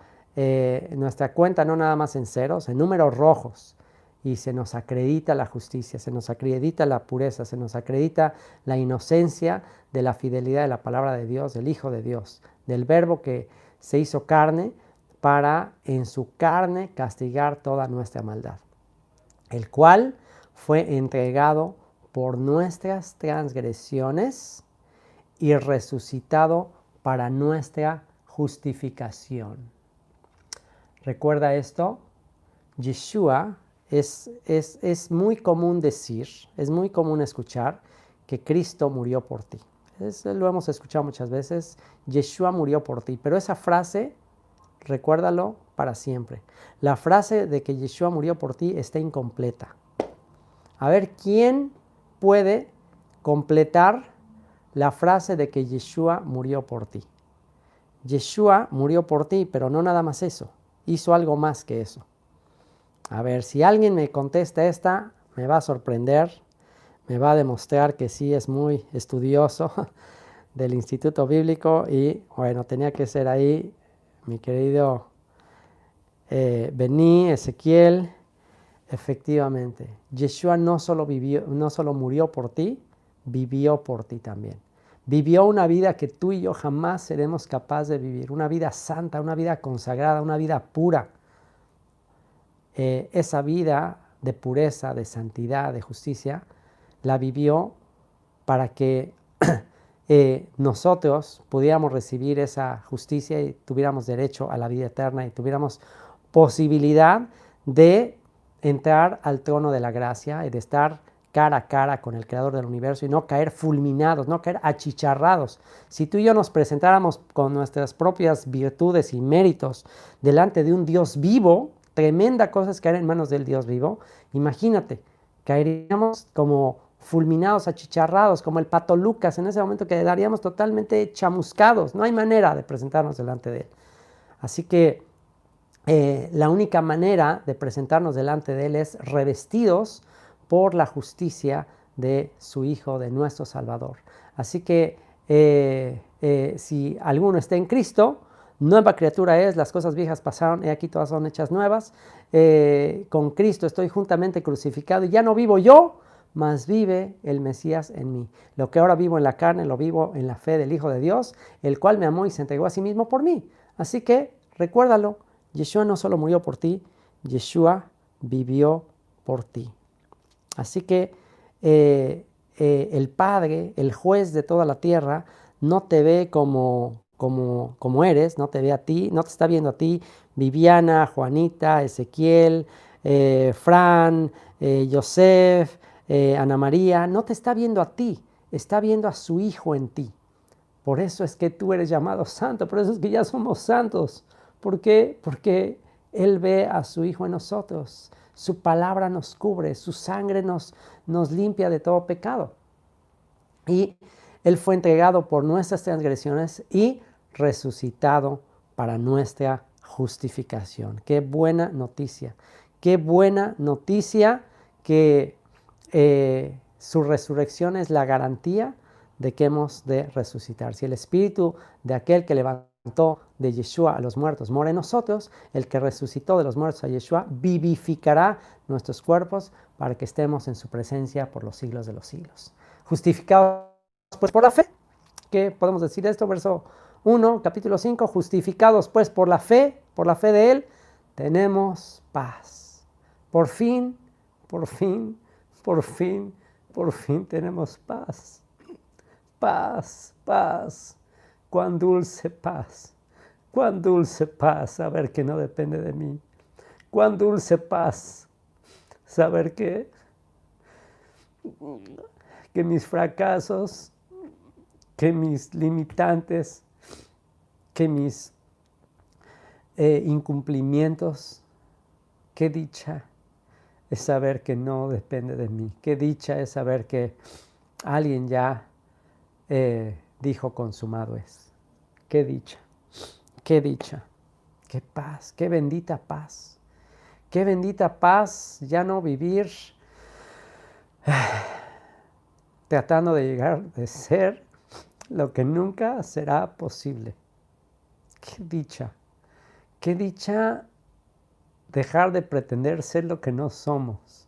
cuenta no nada más en ceros, en números rojos, y se nos acredita la justicia, se nos acredita la pureza, se nos acredita la inocencia de la fidelidad de la palabra de Dios, del Hijo de Dios, del Verbo que se hizo carne para en su carne castigar toda nuestra maldad, el cual fue entregado por nuestras transgresiones y resucitado para nuestra justificación. ¿Recuerda esto? Yeshua es muy común decir, es muy común escuchar que Cristo murió por ti. Lo hemos escuchado muchas veces, Yeshua murió por ti, pero esa frase, recuérdalo para siempre. La frase de que Yeshua murió por ti está incompleta. A ver, ¿quién puede completar la frase de que Yeshua murió por ti? Yeshua murió por ti, pero no nada más eso. Hizo algo más que eso. A ver, si alguien me contesta esta, me va a sorprender, me va a demostrar que sí es muy estudioso del Instituto Bíblico y, bueno, tenía que ser ahí mi querido Bení, Ezequiel. Efectivamente, Yeshua no solo murió por ti, vivió por ti también. vivió una vida que tú y yo jamás seremos capaces de vivir, una vida santa, una vida consagrada, una vida pura. Esa vida de pureza, de santidad, de justicia, la vivió para que nosotros pudiéramos recibir esa justicia y tuviéramos derecho a la vida eterna y tuviéramos posibilidad de entrar al trono de la gracia y de estar cara a cara con el Creador del universo y no caer fulminados, no caer achicharrados. Si tú y yo nos presentáramos con nuestras propias virtudes y méritos delante de un Dios vivo, tremenda cosa es caer en manos del Dios vivo. Imagínate, caeríamos como fulminados, achicharrados, como el pato Lucas. En ese momento quedaríamos totalmente chamuscados. No hay manera de presentarnos delante de Él. Así que la única manera de presentarnos delante de Él es revestidos por la justicia de su Hijo, de nuestro Salvador. Así que si alguno está en Cristo, nueva criatura es, las cosas viejas pasaron y aquí todas son hechas nuevas. Con Cristo estoy juntamente crucificado y ya no vivo yo, mas vive el Mesías en mí. Lo que ahora vivo en la carne, lo vivo en la fe del Hijo de Dios, el cual me amó y se entregó a sí mismo por mí. Así que recuérdalo, Yeshua no solo murió por ti, Yeshua vivió por ti. Así que el Padre, el juez de toda la tierra, no te ve como eres, no te ve a ti, no te está viendo a ti, Viviana, Juanita, Ezequiel, Fran, Joseph, Ana María, no te está viendo a ti, está viendo a su Hijo en ti. Por eso es que tú eres llamado santo, por eso es que ya somos santos. ¿Por qué? Porque Él ve a su Hijo en nosotros. Su palabra nos cubre, su sangre nos limpia de todo pecado. Y Él fue entregado por nuestras transgresiones y resucitado para nuestra justificación. Qué buena noticia. Qué buena noticia que su resurrección es la garantía de que hemos de resucitar. Si el espíritu de aquel que levantó de Yeshua a los muertos mora en nosotros, el que resucitó de los muertos a Yeshua vivificará nuestros cuerpos para que estemos en su presencia por los siglos de los siglos. Justificados pues por la fe. ¿Qué podemos decir esto? Verso 1, capítulo 5, justificados pues por la fe de Él, tenemos paz. Por fin tenemos paz. Paz. Cuán dulce paz saber que no depende de mí. Cuán dulce paz saber que mis fracasos, que mis limitantes, que mis incumplimientos, qué dicha es saber que no depende de mí. Qué dicha es saber que alguien ya dijo consumado es. Qué dicha, qué paz, qué bendita paz ya no vivir tratando de llegar, de ser lo que nunca será posible. Qué dicha dejar de pretender ser lo que no somos.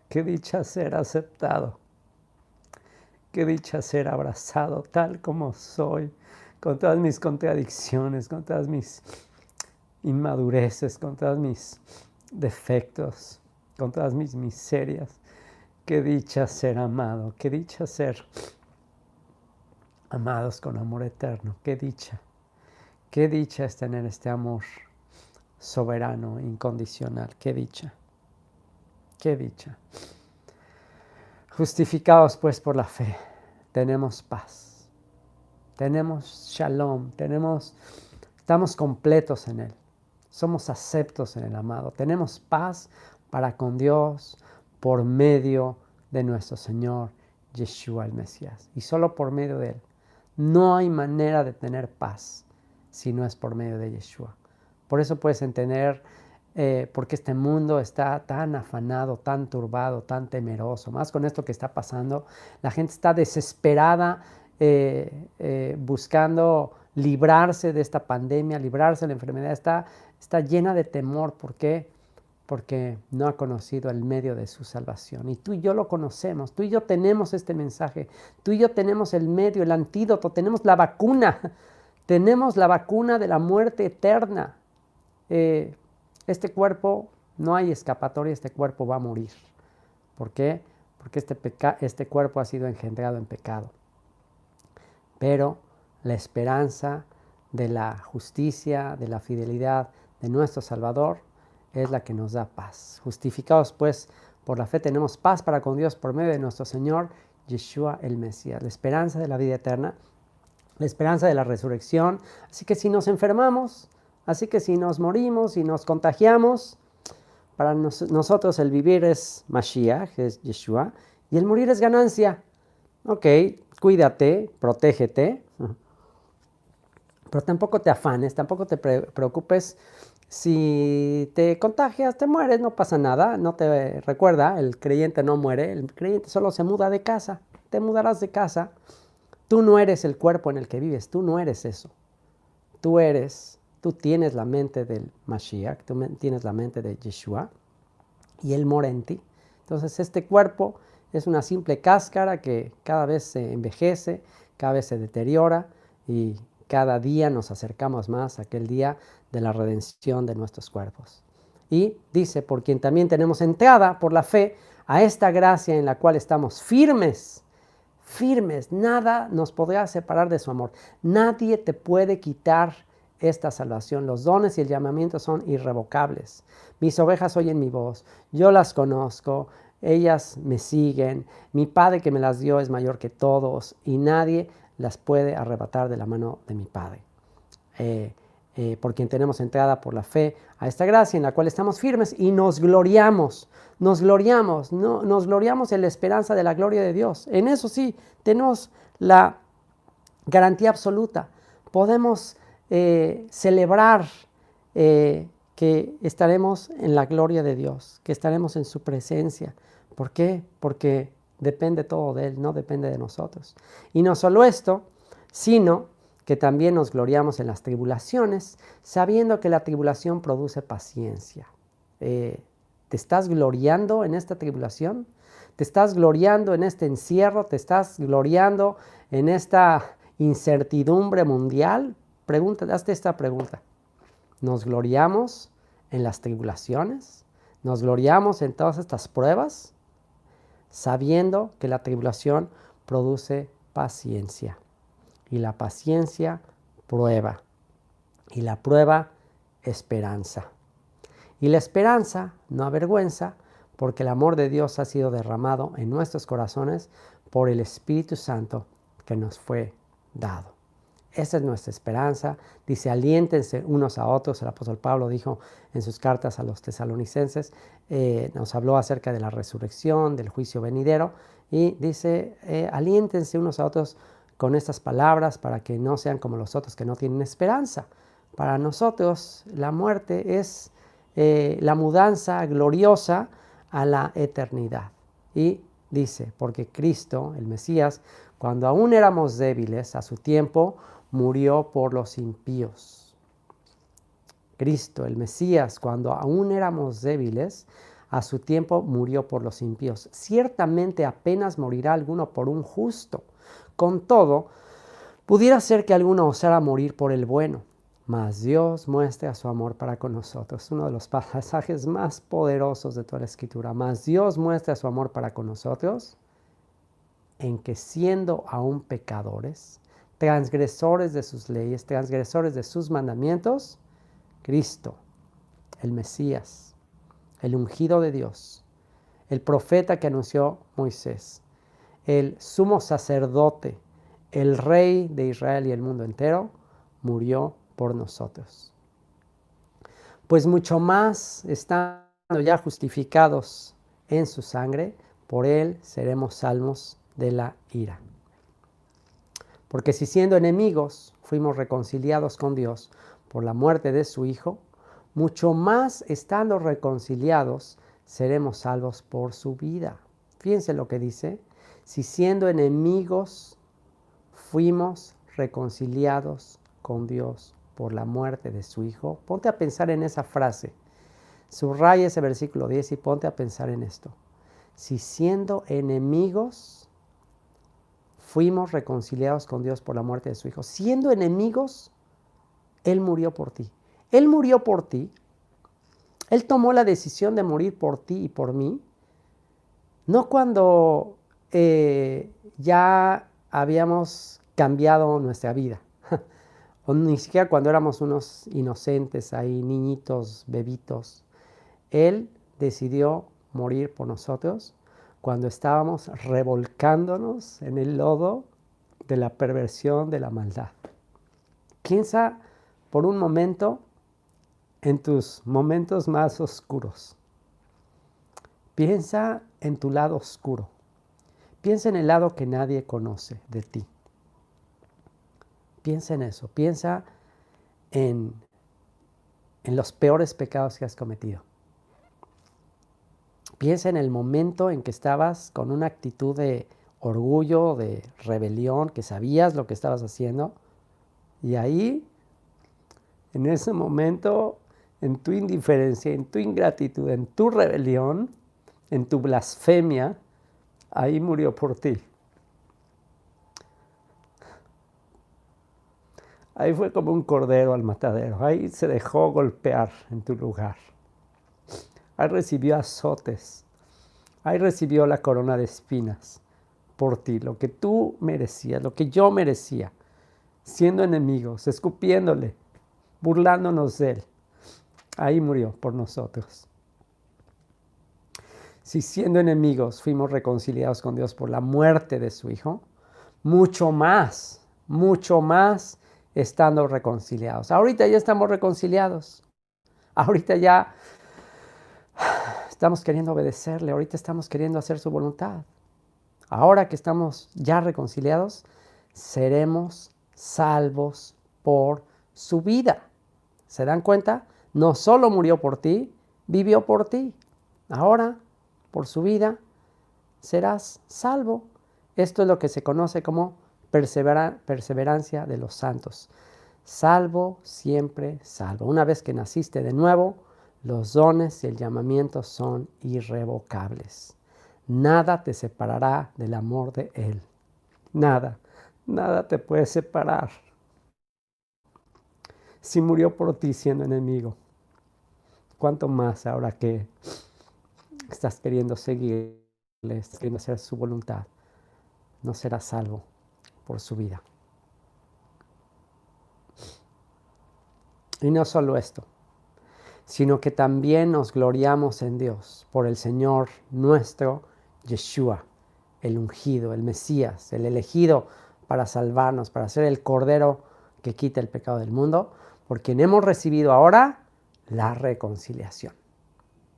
Qué dicha ser aceptado. Qué dicha ser abrazado tal como soy, con todas mis contradicciones, con todas mis inmadureces, con todos mis defectos, con todas mis miserias. Qué dicha ser amado, qué dicha ser amados con amor eterno. Qué dicha es tener este amor soberano, incondicional. Qué dicha. Justificados pues por la fe, tenemos paz, tenemos shalom, estamos completos en Él, somos aceptos en el amado, tenemos paz para con Dios por medio de nuestro Señor Yeshua el Mesías, y solo por medio de Él. No hay manera de tener paz si no es por medio de Yeshua. Por eso puedes entender porque este mundo está tan afanado, tan turbado, tan temeroso. Más con esto que está pasando, la gente está desesperada buscando librarse de esta pandemia, librarse de la enfermedad. Está llena de temor. ¿Por qué? porque no ha conocido el medio de su salvación. Y tú y yo lo conocemos, tú y yo tenemos este mensaje, tú y yo tenemos el medio, el antídoto, tenemos la vacuna de la muerte eterna. Este cuerpo, no hay escapatoria, este cuerpo va a morir. ¿Por qué? Porque este cuerpo ha sido engendrado en pecado. Pero la esperanza de la justicia, de la fidelidad de nuestro Salvador es la que nos da paz. Justificados pues por la fe tenemos paz para con Dios por medio de nuestro Señor Yeshua el Mesías. La esperanza de la vida eterna, la esperanza de la resurrección. Así que si nos enfermamos, así que si nos morimos, si nos contagiamos, para nosotros el vivir es Mashiach, es Yeshua, y el morir es ganancia. Ok, cuídate, protégete, pero tampoco te afanes, tampoco te preocupes. Si te contagias, te mueres, no pasa nada. No te recuerda, el creyente no muere, el creyente solo se muda de casa. Te mudarás de casa. Tú no eres el cuerpo en el que vives, tú no eres eso. Tú tienes la mente del Mashiach, tú tienes la mente de Yeshua y Él mora en ti. Entonces este cuerpo es una simple cáscara que cada vez se envejece, cada vez se deteriora y cada día nos acercamos más a aquel día de la redención de nuestros cuerpos. Y dice, por quien también tenemos entrada por la fe a esta gracia en la cual estamos firmes, nada nos podrá separar de su amor. Nadie te puede quitar esta salvación. Los dones y el llamamiento son irrevocables. Mis ovejas oyen mi voz, yo las conozco, ellas me siguen, mi Padre que me las dio es mayor que todos y nadie las puede arrebatar de la mano de mi Padre. Por quien tenemos entrada por la fe a esta gracia en la cual estamos firmes y nos gloriamos en la esperanza de la gloria de Dios. En eso sí, tenemos la garantía absoluta. Podemos celebrar que estaremos en la gloria de Dios, que estaremos en su presencia. ¿Por qué? Porque depende todo de Él, no depende de nosotros. Y no solo esto, sino que también nos gloriamos en las tribulaciones, sabiendo que la tribulación produce paciencia. ¿Te estás gloriando en esta tribulación? ¿Te estás gloriando en este encierro? ¿Te estás gloriando en esta incertidumbre mundial? Hazte esta pregunta. ¿Nos gloriamos en las tribulaciones? ¿Nos gloriamos en todas estas pruebas? Sabiendo que la tribulación produce paciencia. Y la paciencia, prueba. Y la prueba, esperanza. Y la esperanza no avergüenza, porque el amor de Dios ha sido derramado en nuestros corazones por el Espíritu Santo que nos fue dado. Esa es nuestra esperanza. Dice, aliéntense unos a otros. El apóstol Pablo dijo en sus cartas a los tesalonicenses, nos habló acerca de la resurrección, del juicio venidero, y dice, aliéntense unos a otros con estas palabras para que no sean como los otros que no tienen esperanza. Para nosotros la muerte es la mudanza gloriosa a la eternidad. Y dice, porque Cristo, el Mesías, cuando aún éramos débiles, a su tiempo murió por los impíos. Cristo, el Mesías, cuando aún éramos débiles, a su tiempo murió por los impíos. Ciertamente apenas morirá alguno por un justo. Con todo, pudiera ser que alguno osara morir por el bueno, mas Dios muestra su amor para con nosotros. Uno de los pasajes más poderosos de toda la Escritura. Mas Dios muestra su amor para con nosotros en que siendo aún pecadores, transgresores de sus leyes, transgresores de sus mandamientos, Cristo, el Mesías, el ungido de Dios, el profeta que anunció Moisés, el sumo sacerdote, el rey de Israel y el mundo entero, murió por nosotros. Pues mucho más, estando ya justificados en su sangre, por él seremos salvos de la ira. Porque si siendo enemigos fuimos reconciliados con Dios por la muerte de su Hijo, mucho más estando reconciliados seremos salvos por su vida. Fíjense lo que dice, si siendo enemigos fuimos reconciliados con Dios por la muerte de su Hijo. Ponte a pensar en esa frase. Subraya ese versículo 10 y ponte a pensar en esto. Si siendo enemigos, fuimos reconciliados con Dios por la muerte de su Hijo. Siendo enemigos, Él murió por ti. Él murió por ti. Él tomó la decisión de morir por ti y por mí. No cuando ya habíamos cambiado nuestra vida. O ni siquiera cuando éramos unos inocentes ahí, niñitos, bebitos. Él decidió morir por nosotros cuando estábamos revolcándonos en el lodo de la perversión, de la maldad. Piensa por un momento en tus momentos más oscuros. Piensa en tu lado oscuro. Piensa en el lado que nadie conoce de ti. Piensa en eso. Piensa en los peores pecados que has cometido. Piensa en el momento en que estabas con una actitud de orgullo, de rebelión, que sabías lo que estabas haciendo. Y ahí, en ese momento, en tu indiferencia, en tu ingratitud, en tu rebelión, en tu blasfemia, ahí murió por ti. Ahí fue como un cordero al matadero. Ahí se dejó golpear en tu lugar. Ahí recibió azotes. Ahí recibió la corona de espinas por ti. Lo que tú merecías, lo que yo merecía. Siendo enemigos, escupiéndole, burlándonos de él. Ahí murió por nosotros. Si siendo enemigos fuimos reconciliados con Dios por la muerte de su Hijo, mucho más estando reconciliados. Ahorita ya estamos reconciliados. Ahorita ya estamos queriendo obedecerle. Ahorita estamos queriendo hacer su voluntad. Ahora que estamos ya reconciliados, seremos salvos por su vida. ¿Se dan cuenta? No solo murió por ti, vivió por ti. Ahora, por su vida, serás salvo. Esto es lo que se conoce como perseverancia de los santos. Salvo, siempre salvo. Una vez que naciste de nuevo, los dones y el llamamiento son irrevocables. Nada te separará del amor de Él. Nada te puede separar. Si murió por ti siendo enemigo, ¿cuánto más ahora que estás queriendo seguirle, estás queriendo hacer su voluntad, no serás salvo por su vida? Y no solo esto, sino que también nos gloriamos en Dios por el Señor nuestro Yeshua, el ungido, el Mesías, el elegido para salvarnos, para ser el Cordero que quita el pecado del mundo, por quien hemos recibido ahora la reconciliación.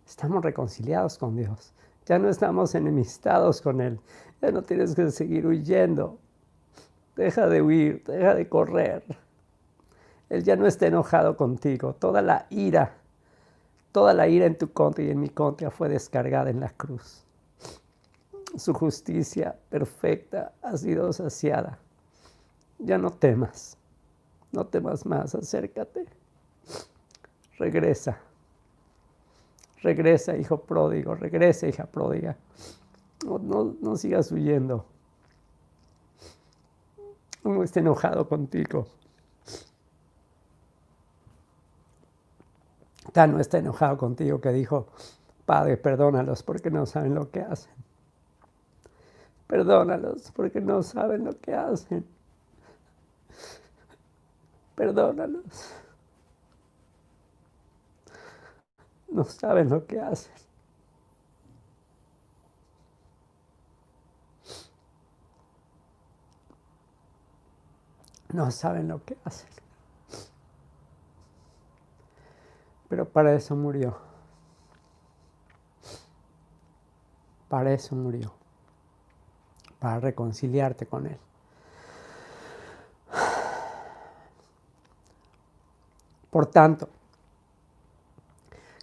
Estamos reconciliados con Dios. Ya no estamos enemistados con Él. Ya no tienes que seguir huyendo. Deja de huir, deja de correr. Él ya no está enojado contigo. Toda la ira en tu contra y en mi contra fue descargada en la cruz. Su justicia perfecta ha sido saciada. Ya no temas. No temas más, acércate. Regresa. Regresa, hijo pródigo. Regresa, hija pródiga. No sigas huyendo. No esté enojado contigo. Tan no está enojado contigo que dijo: Padre, perdónalos porque no saben lo que hacen. Perdónalos porque no saben lo que hacen. Perdónalos. No saben lo que hacen. No saben lo que hacen. Pero para eso murió. Para eso murió. Para reconciliarte con Él. Por tanto,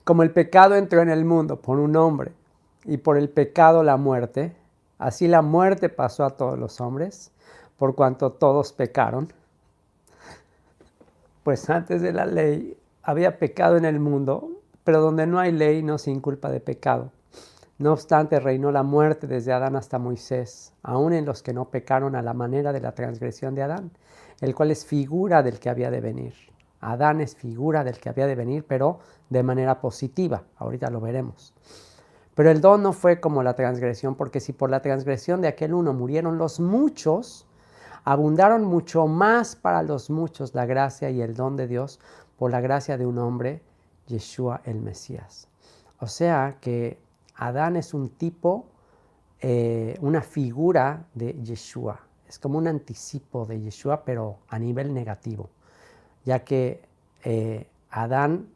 como el pecado entró en el mundo por un hombre y por el pecado la muerte, así la muerte pasó a todos los hombres, por cuanto todos pecaron. Pues antes de la ley había pecado en el mundo, pero donde no hay ley no se inculpa de pecado. No obstante, reinó la muerte desde Adán hasta Moisés, aun en los que no pecaron a la manera de la transgresión de Adán, el cual es figura del que había de venir. Adán es figura del que había de venir, pero de manera positiva. Ahorita lo veremos. Pero el don no fue como la transgresión, porque si por la transgresión de aquel uno murieron los muchos, abundaron mucho más para los muchos la gracia y el don de Dios por la gracia de un hombre, Yeshua el Mesías. O sea que Adán es un tipo, una figura de Yeshua. Es como un anticipo de Yeshua, pero a nivel negativo, ya que Adán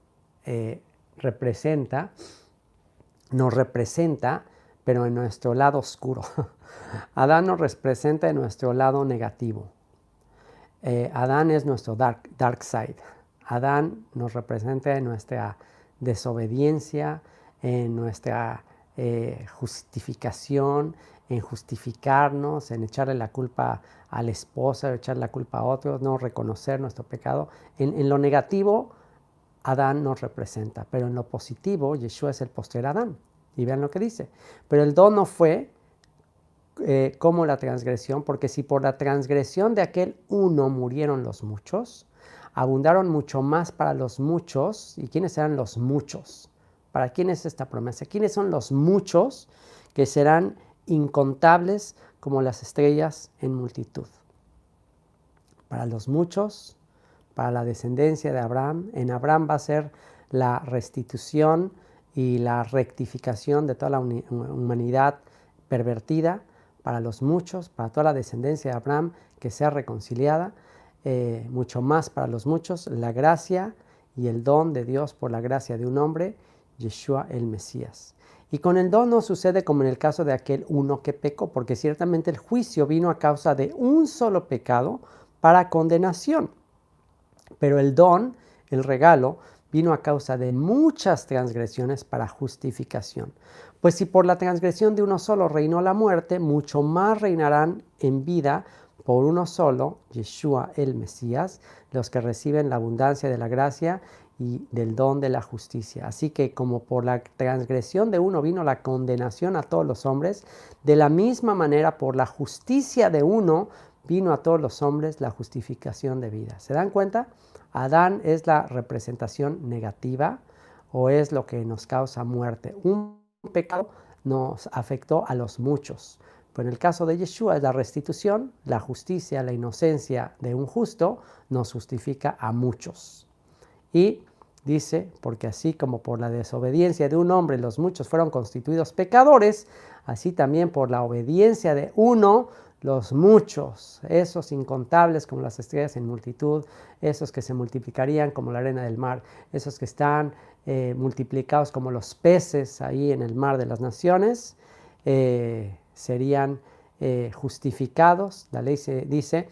nos representa, pero en nuestro lado oscuro. Adán nos representa en nuestro lado negativo. Adán es nuestro dark side. Adán nos representa en nuestra desobediencia, en nuestra justificación, en justificarnos, en echarle la culpa a la esposa, echarle la culpa a otros, no reconocer nuestro pecado. En lo negativo, Adán nos representa, pero en lo positivo, Yeshua es el postrer Adán. Y vean lo que dice. Pero el don no fue como la transgresión, porque si por la transgresión de aquel uno murieron los muchos, abundaron mucho más para los muchos. ¿Y quiénes serán los muchos? ¿Para quién es esta promesa? ¿Quiénes son los muchos que serán incontables como las estrellas en multitud? Para los muchos, para la descendencia de Abraham. En Abraham va a ser la restitución y la rectificación de toda la humanidad pervertida. Para los muchos, para toda la descendencia de Abraham que sea reconciliada, mucho más para los muchos, la gracia y el don de Dios por la gracia de un hombre, Yeshua el Mesías. Y con el don no sucede como en el caso de aquel uno que pecó, porque ciertamente el juicio vino a causa de un solo pecado para condenación. Pero el don, el regalo, vino a causa de muchas transgresiones para justificación. Pues si por la transgresión de uno solo reinó la muerte, mucho más reinarán en vida por uno solo, Yeshua el Mesías, los que reciben la abundancia de la gracia y del don de la justicia. Así que como por la transgresión de uno vino la condenación a todos los hombres, de la misma manera por la justicia de uno vino a todos los hombres la justificación de vida. ¿Se dan cuenta? Adán es la representación negativa o es lo que nos causa muerte. Un pecado nos afectó a los muchos. Pero en el caso de Yeshua es la restitución, la justicia, la inocencia de un justo nos justifica a muchos. Y dice, porque así como por la desobediencia de un hombre los muchos fueron constituidos pecadores, así también por la obediencia de uno, los muchos, esos incontables como las estrellas en multitud, esos que se multiplicarían como la arena del mar, esos que están multiplicados como los peces ahí en el mar de las naciones, serían justificados. La ley se dice,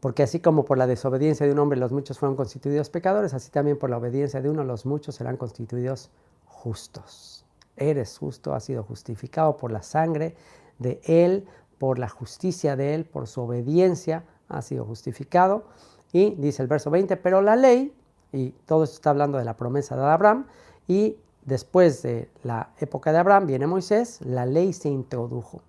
porque así como por la desobediencia de un hombre los muchos fueron constituidos pecadores, así también por la obediencia de uno los muchos serán constituidos justos. Eres justo, has sido justificado por la sangre de Él, por la justicia de Él, por su obediencia, has sido justificado. Y dice el verso 20, pero la ley, y todo esto está hablando de la promesa de Abraham, y después de la época de Abraham viene Moisés, la ley se introdujo.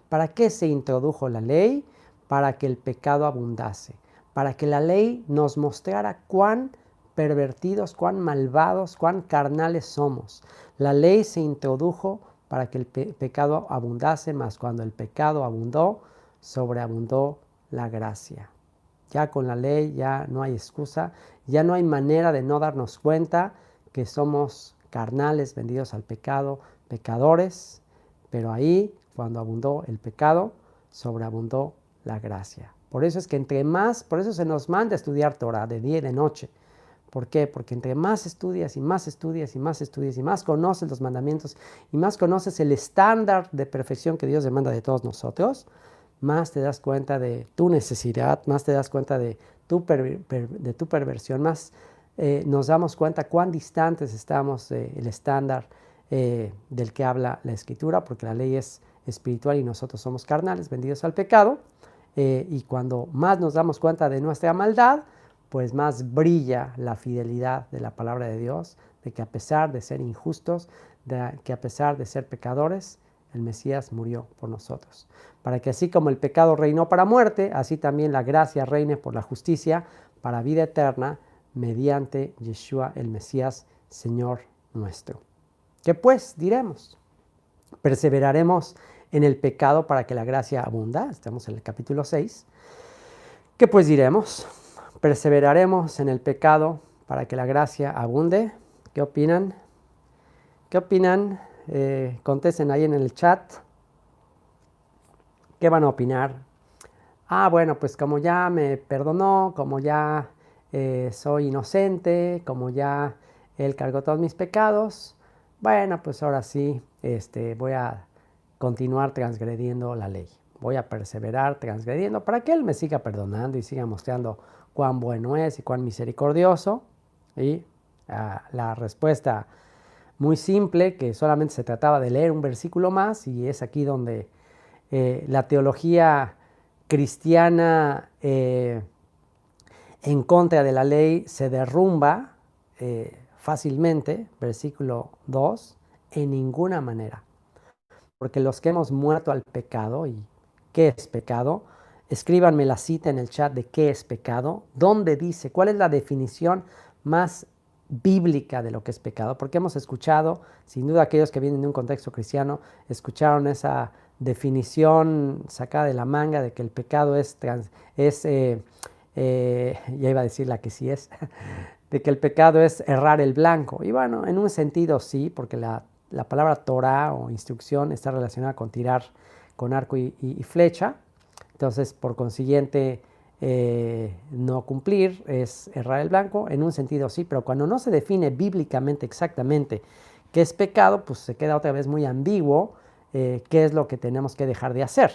¿Para qué se introdujo la ley? Para que el pecado abundase, para que la ley nos mostrara cuán pervertidos, cuán malvados, cuán carnales somos. La ley se introdujo para que el pecado abundase, mas cuando el pecado abundó, sobreabundó la gracia. Ya con la ley ya no hay excusa, ya no hay manera de no darnos cuenta que somos carnales, vendidos al pecado, pecadores, pero ahí, cuando abundó el pecado, sobreabundó la gracia. Por eso es que por eso se nos manda a estudiar Torah de día y de noche. ¿Por qué? Porque entre más estudias y más estudias y más estudias y más conoces los mandamientos y más conoces el estándar de perfección que Dios demanda de todos nosotros, más te das cuenta de tu necesidad, más te das cuenta de tu perversión, más nos damos cuenta cuán distantes estamos del estándar del que habla la Escritura, porque la ley es espiritual y nosotros somos carnales, vendidos al pecado. Y cuando más nos damos cuenta de nuestra maldad, pues más brilla la fidelidad de la palabra de Dios, de que a pesar de ser injustos, de que a pesar de ser pecadores, el Mesías murió por nosotros. Para que así como el pecado reinó para muerte, así también la gracia reine por la justicia para vida eterna, mediante Yeshua el Mesías, Señor nuestro. ¿Qué pues diremos? ¿Perseveraremos en el pecado para que la gracia abunda? Estamos en el capítulo 6. ¿Qué pues diremos? ¿Perseveraremos en el pecado para que la gracia abunde? ¿Qué opinan? ¿Qué opinan? Contesten ahí en el chat. ¿Qué van a opinar? Bueno, pues como ya me perdonó, como ya soy inocente, como ya Él cargó todos mis pecados, bueno, pues ahora sí voy a continuar transgrediendo la ley. Voy a perseverar transgrediendo para que Él me siga perdonando y siga mostrando cuán bueno es y cuán misericordioso. Y la respuesta muy simple, que solamente se trataba de leer un versículo más, y es aquí donde la teología cristiana en contra de la ley se derrumba fácilmente. Versículo 2, en ninguna manera. Porque los que hemos muerto al pecado, ¿y qué es pecado? Escríbanme la cita en el chat de qué es pecado, dónde dice, cuál es la definición más bíblica de lo que es pecado, porque hemos escuchado, sin duda aquellos que vienen de un contexto cristiano, escucharon esa definición sacada de la manga de que el pecado ya iba a decir la que sí es, de que el pecado es errar el blanco. Y bueno, en un sentido sí, porque la palabra Torah o instrucción está relacionada con tirar con arco y flecha. Entonces, por consiguiente, no cumplir es errar el blanco. En un sentido sí, pero cuando no se define bíblicamente exactamente qué es pecado, pues se queda otra vez muy ambiguo qué es lo que tenemos que dejar de hacer.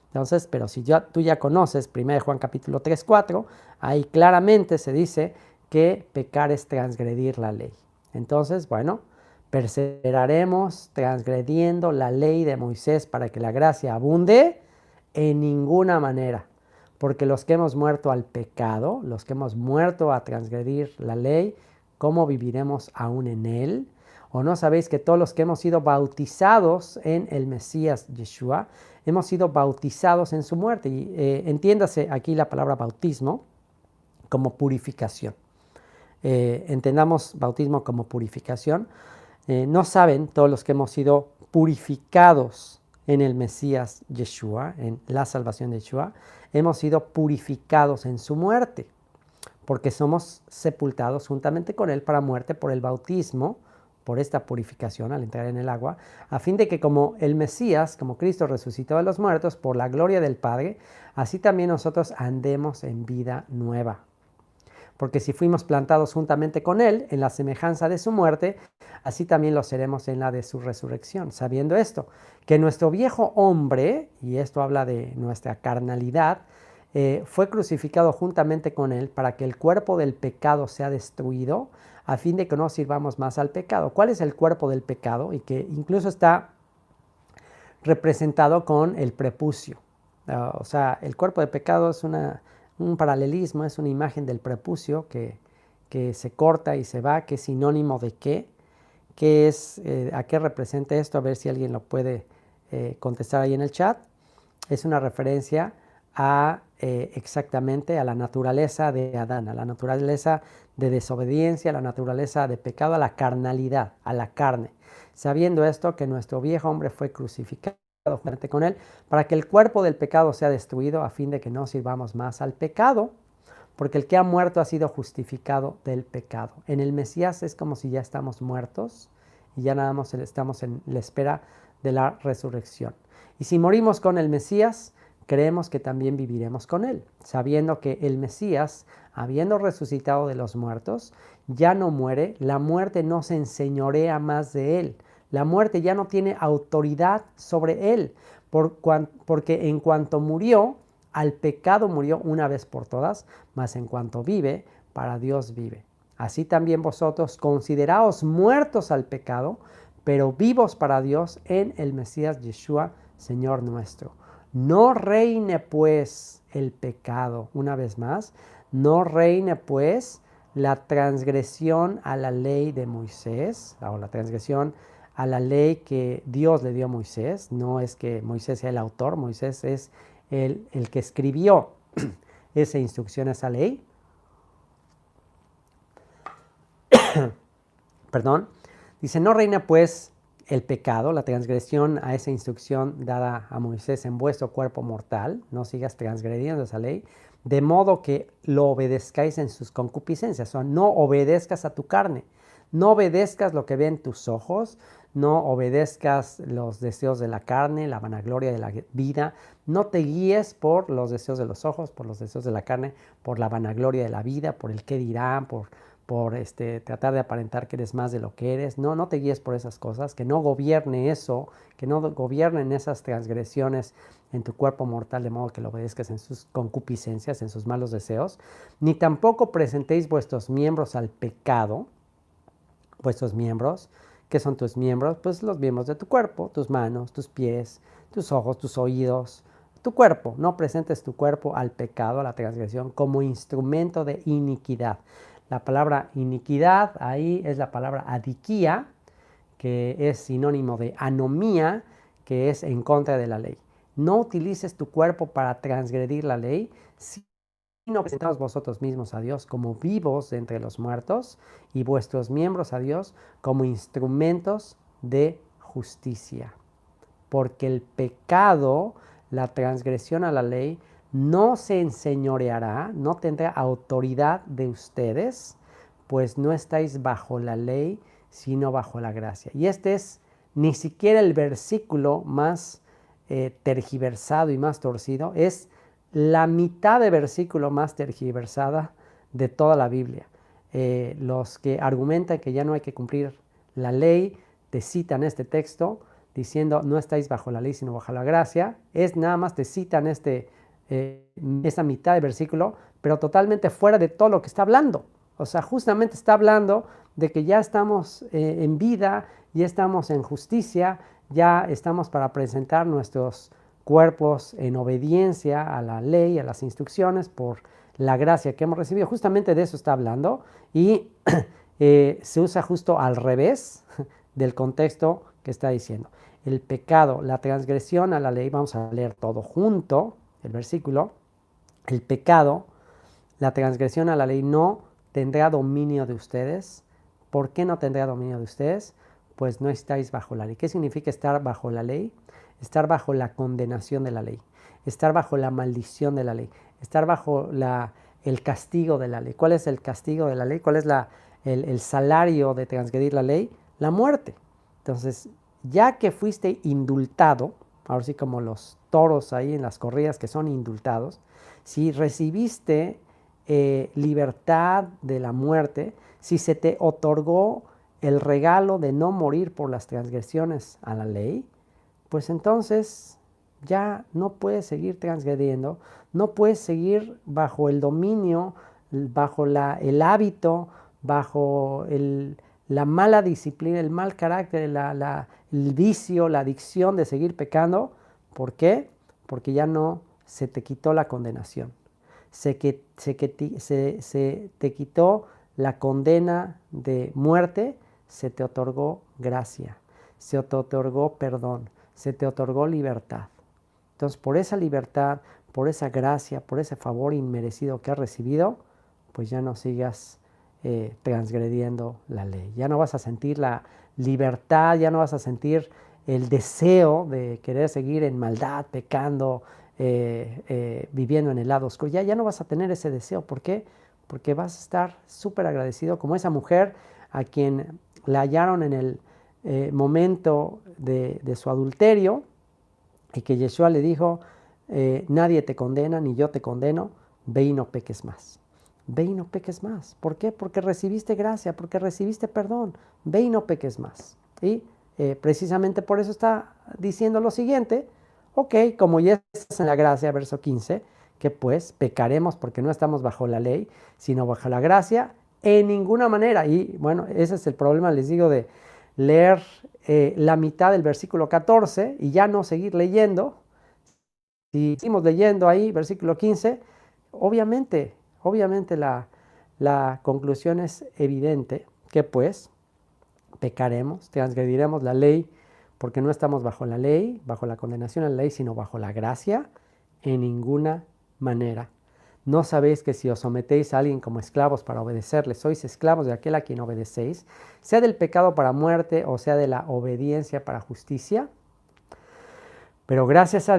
Entonces, pero si tú ya conoces 1 Juan capítulo 3, 4, ahí claramente se dice que pecar es transgredir la ley. Entonces, bueno, perseveraremos transgrediendo la ley de Moisés para que la gracia abunde en ninguna manera. Porque los que hemos muerto al pecado, los que hemos muerto a transgredir la ley, ¿cómo viviremos aún en él? ¿O no sabéis que todos los que hemos sido bautizados en el Mesías Yeshua, hemos sido bautizados en su muerte? Y entiéndase aquí la palabra bautismo como purificación. Entendamos bautismo como purificación. No saben todos los que hemos sido purificados en el Mesías Yeshua, en la salvación de Yeshua, hemos sido purificados en su muerte, porque somos sepultados juntamente con Él para muerte por el bautismo, por esta purificación al entrar en el agua, a fin de que como el Mesías, como Cristo resucitó de los muertos por la gloria del Padre, así también nosotros andemos en vida nueva. Porque si fuimos plantados juntamente con Él en la semejanza de su muerte, así también lo seremos en la de su resurrección. Sabiendo esto, que nuestro viejo hombre, y esto habla de nuestra carnalidad, fue crucificado juntamente con Él para que el cuerpo del pecado sea destruido, a fin de que no sirvamos más al pecado. ¿Cuál es el cuerpo del pecado? Y que incluso está representado con el prepucio. O sea, el cuerpo del pecado es un paralelismo, es una imagen del prepucio que se corta y se va, que es sinónimo de qué es, a qué representa esto, a ver si alguien lo puede contestar ahí en el chat. Es una referencia a exactamente a la naturaleza de Adán, a la naturaleza de desobediencia, a la naturaleza de pecado, a la carnalidad, a la carne. Sabiendo esto, que nuestro viejo hombre fue crucificado juntamente con Él, para que el cuerpo del pecado sea destruido, a fin de que no sirvamos más al pecado, porque el que ha muerto ha sido justificado del pecado. En el Mesías es como si ya estamos muertos y ya nada más estamos en la espera de la resurrección. Y si morimos con el Mesías, creemos que también viviremos con Él, sabiendo que el Mesías, habiendo resucitado de los muertos, ya no muere, la muerte no se enseñorea más de Él. La muerte ya no tiene autoridad sobre Él, porque en cuanto murió, al pecado murió una vez por todas, mas en cuanto vive, para Dios vive. Así también vosotros consideraos muertos al pecado, pero vivos para Dios en el Mesías Yeshua, Señor nuestro. No reine pues el pecado, una vez más, no reine pues la transgresión a la ley de Moisés, o la transgresión a la ley que Dios le dio a Moisés. No es que Moisés sea el autor, Moisés es el que escribió esa instrucción, esa ley. Perdón. Dice, no reina pues el pecado, la transgresión a esa instrucción dada a Moisés en vuestro cuerpo mortal, no sigas transgrediendo esa ley, de modo que lo obedezcáis en sus concupiscencias, o sea, no obedezcas a tu carne, no obedezcas lo que ven tus ojos, no obedezcas los deseos de la carne, la vanagloria de la vida, no te guíes por los deseos de los ojos, por los deseos de la carne, por la vanagloria de la vida, por el qué dirán, por tratar de aparentar que eres más de lo que eres. No te guíes por esas cosas, que no gobierne eso, que no gobiernen esas transgresiones en tu cuerpo mortal, de modo que lo obedezcas en sus concupiscencias, en sus malos deseos. Ni tampoco presentéis vuestros miembros al pecado, vuestros miembros. ¿Qué son tus miembros? Pues los miembros de tu cuerpo, tus manos, tus pies, tus ojos, tus oídos, tu cuerpo. No presentes tu cuerpo al pecado, a la transgresión, como instrumento de iniquidad. La palabra iniquidad ahí es la palabra adiquía, que es sinónimo de anomía, que es en contra de la ley. No utilices tu cuerpo para transgredir la ley, sino presentaos vosotros mismos a Dios como vivos de entre los muertos y vuestros miembros a Dios como instrumentos de justicia. Porque el pecado, la transgresión a la ley, no se enseñoreará, no tendrá autoridad de ustedes, pues no estáis bajo la ley, sino bajo la gracia. Y este es ni siquiera el versículo más tergiversado y más torcido, es la mitad de versículo más tergiversada de toda la Biblia. Los que argumentan que ya no hay que cumplir la ley, te citan este texto diciendo no estáis bajo la ley sino bajo la gracia, es nada más te citan esa mitad de versículo, pero totalmente fuera de todo lo que está hablando. O sea, justamente está hablando de que ya estamos en vida, ya estamos en justicia, ya estamos para presentar nuestros cuerpos en obediencia a la ley, a las instrucciones, por la gracia que hemos recibido. Justamente de eso está hablando y se usa justo al revés del contexto que está diciendo. El pecado, la transgresión a la ley, vamos a leer todo junto, el versículo. El pecado, la transgresión a la ley no tendrá dominio de ustedes. ¿Por qué no tendrá dominio de ustedes? Pues no estáis bajo la ley. ¿Qué significa estar bajo la ley? Estar bajo la condenación de la ley, estar bajo la maldición de la ley, estar bajo el castigo de la ley. ¿Cuál es el castigo de la ley? ¿Cuál es el salario de transgredir la ley? La muerte. Entonces, ya que fuiste indultado, ahora sí como los toros ahí en las corridas que son indultados, si recibiste libertad de la muerte, si se te otorgó el regalo de no morir por las transgresiones a la ley, pues entonces ya no puedes seguir transgrediendo, no puedes seguir bajo el dominio, bajo el hábito, bajo la mala disciplina, el mal carácter, el vicio, la adicción de seguir pecando. ¿Por qué? Porque ya no se te quitó la condenación. Se te quitó la condena de muerte, se te otorgó gracia, se te otorgó perdón, se te otorgó libertad. Entonces, por esa libertad, por esa gracia, por ese favor inmerecido que has recibido, pues ya no sigas transgrediendo la ley. Ya no vas a sentir la libertad, ya no vas a sentir el deseo de querer seguir en maldad, pecando, viviendo en el lado oscuro. Ya no vas a tener ese deseo. ¿Por qué? Porque vas a estar súper agradecido, como esa mujer a quien la hallaron en el momento de su adulterio, y que Yeshua le dijo, nadie te condena, ni yo te condeno, ve y no peques más. Ve y no peques más. ¿Por qué? Porque recibiste gracia, porque recibiste perdón. Ve y no peques más. Y precisamente por eso está diciendo lo siguiente, ok, como ya estás en la gracia, verso 15, que pues pecaremos porque no estamos bajo la ley, sino bajo la gracia, en ninguna manera. Y bueno, ese es el problema, les digo, de leer la mitad del versículo 14 y ya no seguir leyendo. Si seguimos leyendo ahí, versículo 15, obviamente Obviamente la conclusión es evidente que pues pecaremos, transgrediremos la ley, porque no estamos bajo la ley, bajo la condenación a la ley, sino bajo la gracia, en ninguna manera. ¿No sabéis que si os sometéis a alguien como esclavos para obedecerle, sois esclavos de aquel a quien obedecéis, sea del pecado para muerte o sea de la obediencia para justicia? Pero gracias a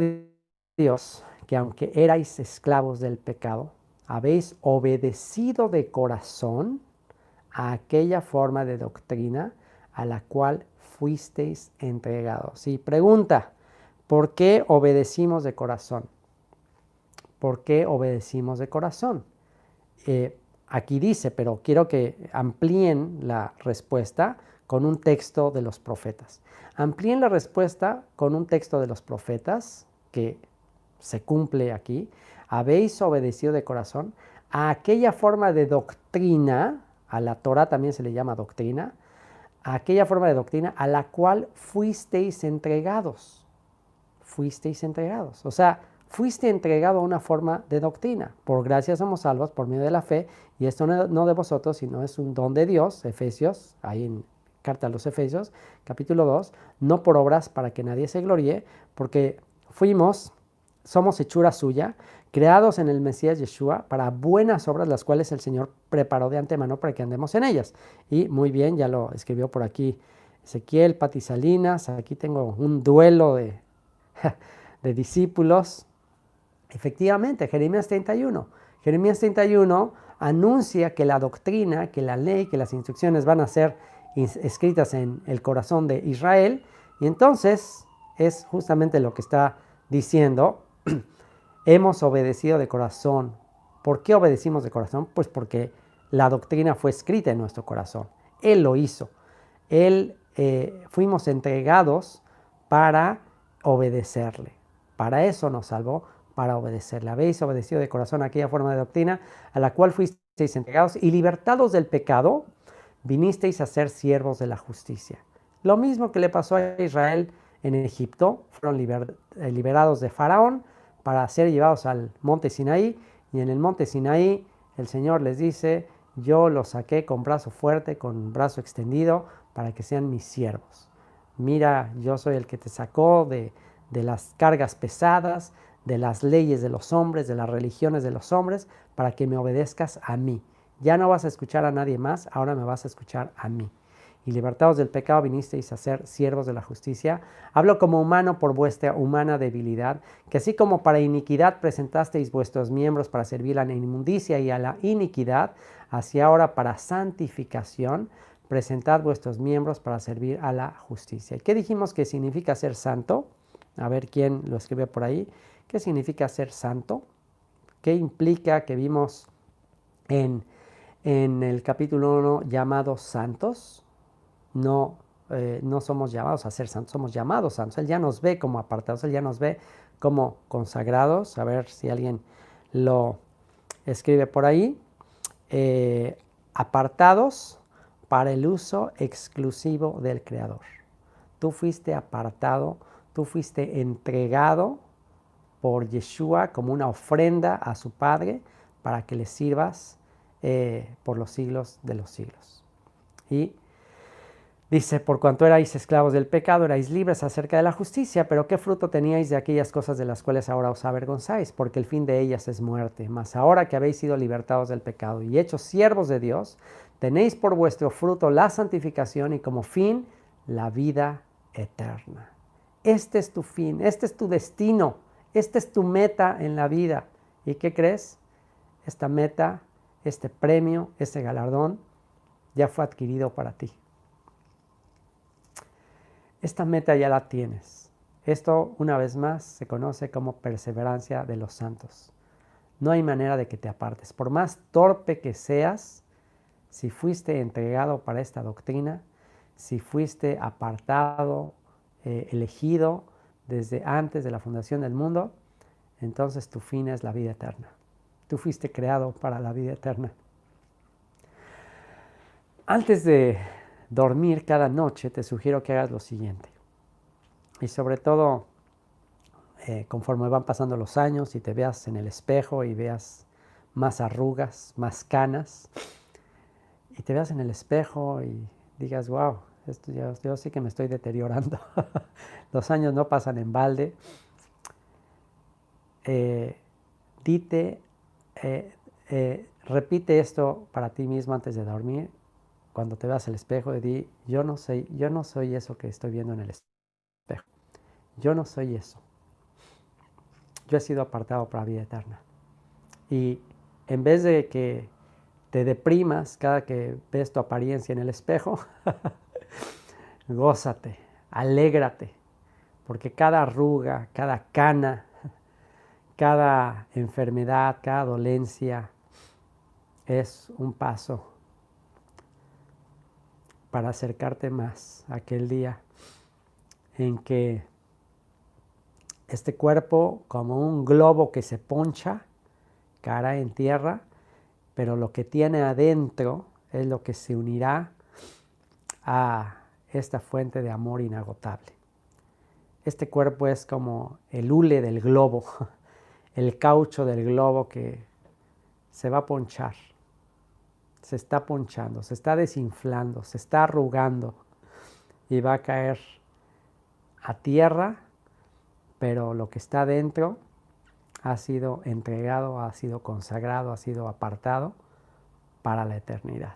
Dios, que aunque erais esclavos del pecado, habéis obedecido de corazón a aquella forma de doctrina a la cual fuisteis entregados. Y pregunta, ¿por qué obedecimos de corazón? ¿Por qué obedecimos de corazón? Aquí dice, pero quiero que amplíen la respuesta con un texto de los profetas. Amplíen la respuesta con un texto de los profetas que se cumple aquí. Habéis obedecido de corazón a aquella forma de doctrina, a la Torah también se le llama doctrina, a aquella forma de doctrina a la cual fuisteis entregados. Fuisteis entregados. O sea, fuiste entregado a una forma de doctrina. Por gracia somos salvos por medio de la fe, y esto no de vosotros, sino es un don de Dios, Efesios, ahí en Carta a los Efesios, capítulo 2, no por obras para que nadie se gloríe, porque somos hechura suya, creados en el Mesías Yeshua para buenas obras, las cuales el Señor preparó de antemano para que andemos en ellas. Y muy bien, ya lo escribió por aquí Ezequiel, Pati Salinas, aquí tengo un duelo de discípulos. Efectivamente, Jeremías 31. Jeremías 31 anuncia que la doctrina, que la ley, que las instrucciones van a ser escritas en el corazón de Israel, y entonces es justamente lo que está diciendo. Hemos obedecido de corazón. ¿Por qué obedecimos de corazón? Pues porque la doctrina fue escrita en nuestro corazón. Él lo hizo. Fuimos entregados para obedecerle. Para eso nos salvó, para obedecerle. Habéis obedecido de corazón aquella forma de doctrina a la cual fuisteis entregados, y libertados del pecado, vinisteis a ser siervos de la justicia. Lo mismo que le pasó a Israel en Egipto. Fueron liberados de Faraón para ser llevados al monte Sinaí, y en el monte Sinaí el Señor les dice: yo los saqué con brazo fuerte, con brazo extendido, para que sean mis siervos. Mira, yo soy el que te sacó de las cargas pesadas, de las leyes de los hombres, de las religiones de los hombres, para que me obedezcas a mí. Ya no vas a escuchar a nadie más, ahora me vas a escuchar a mí. Y libertados del pecado vinisteis a ser siervos de la justicia. Hablo como humano por vuestra humana debilidad, que así como para iniquidad presentasteis vuestros miembros para servir a la inmundicia y a la iniquidad, así ahora para santificación presentad vuestros miembros para servir a la justicia. ¿Y qué dijimos que significa ser santo? A ver quién lo escribe por ahí. ¿Qué significa ser santo? ¿Qué implica que vimos en el capítulo 1 llamados santos? No somos llamados a ser santos, somos llamados santos. Él ya nos ve como apartados, Él ya nos ve como consagrados. A ver si alguien lo escribe por ahí. Apartados para el uso exclusivo del Creador. Tú fuiste apartado, tú fuiste entregado por Yeshua como una ofrenda a su Padre para que le sirvas por los siglos de los siglos. Y dice: por cuanto erais esclavos del pecado, erais libres acerca de la justicia, pero ¿qué fruto teníais de aquellas cosas de las cuales ahora os avergonzáis? Porque el fin de ellas es muerte. Mas ahora que habéis sido libertados del pecado y hechos siervos de Dios, tenéis por vuestro fruto la santificación y como fin la vida eterna. Este es tu fin, este es tu destino, esta es tu meta en la vida. ¿Y qué crees? Esta meta, este premio, este galardón ya fue adquirido para ti. Esta meta ya la tienes. Esto, una vez más, se conoce como perseverancia de los santos. No hay manera de que te apartes. Por más torpe que seas, si fuiste entregado para esta doctrina, si fuiste apartado, elegido desde antes de la fundación del mundo, entonces tu fin es la vida eterna. Tú fuiste creado para la vida eterna. Antes de dormir cada noche, te sugiero que hagas lo siguiente. Y sobre todo, conforme van pasando los años y te veas en el espejo y veas más arrugas, más canas, y te veas en el espejo y digas, wow, yo sí que me estoy deteriorando. Los años no pasan en balde. Repite esto para ti mismo antes de dormir. Cuando te veas al espejo y di, yo no soy eso que estoy viendo en el espejo. Yo no soy eso. Yo he sido apartado para vida eterna. Y en vez de que te deprimas cada que ves tu apariencia en el espejo, gózate, alégrate, porque cada arruga, cada cana, cada enfermedad, cada dolencia es un paso para acercarte más a aquel día en que este cuerpo, como un globo que se poncha, caerá en tierra, pero lo que tiene adentro es lo que se unirá a esta fuente de amor inagotable. Este cuerpo es como el hule del globo, el caucho del globo que se va a ponchar, se está ponchando, se está desinflando, se está arrugando y va a caer a tierra, pero lo que está dentro ha sido entregado, ha sido consagrado, ha sido apartado para la eternidad.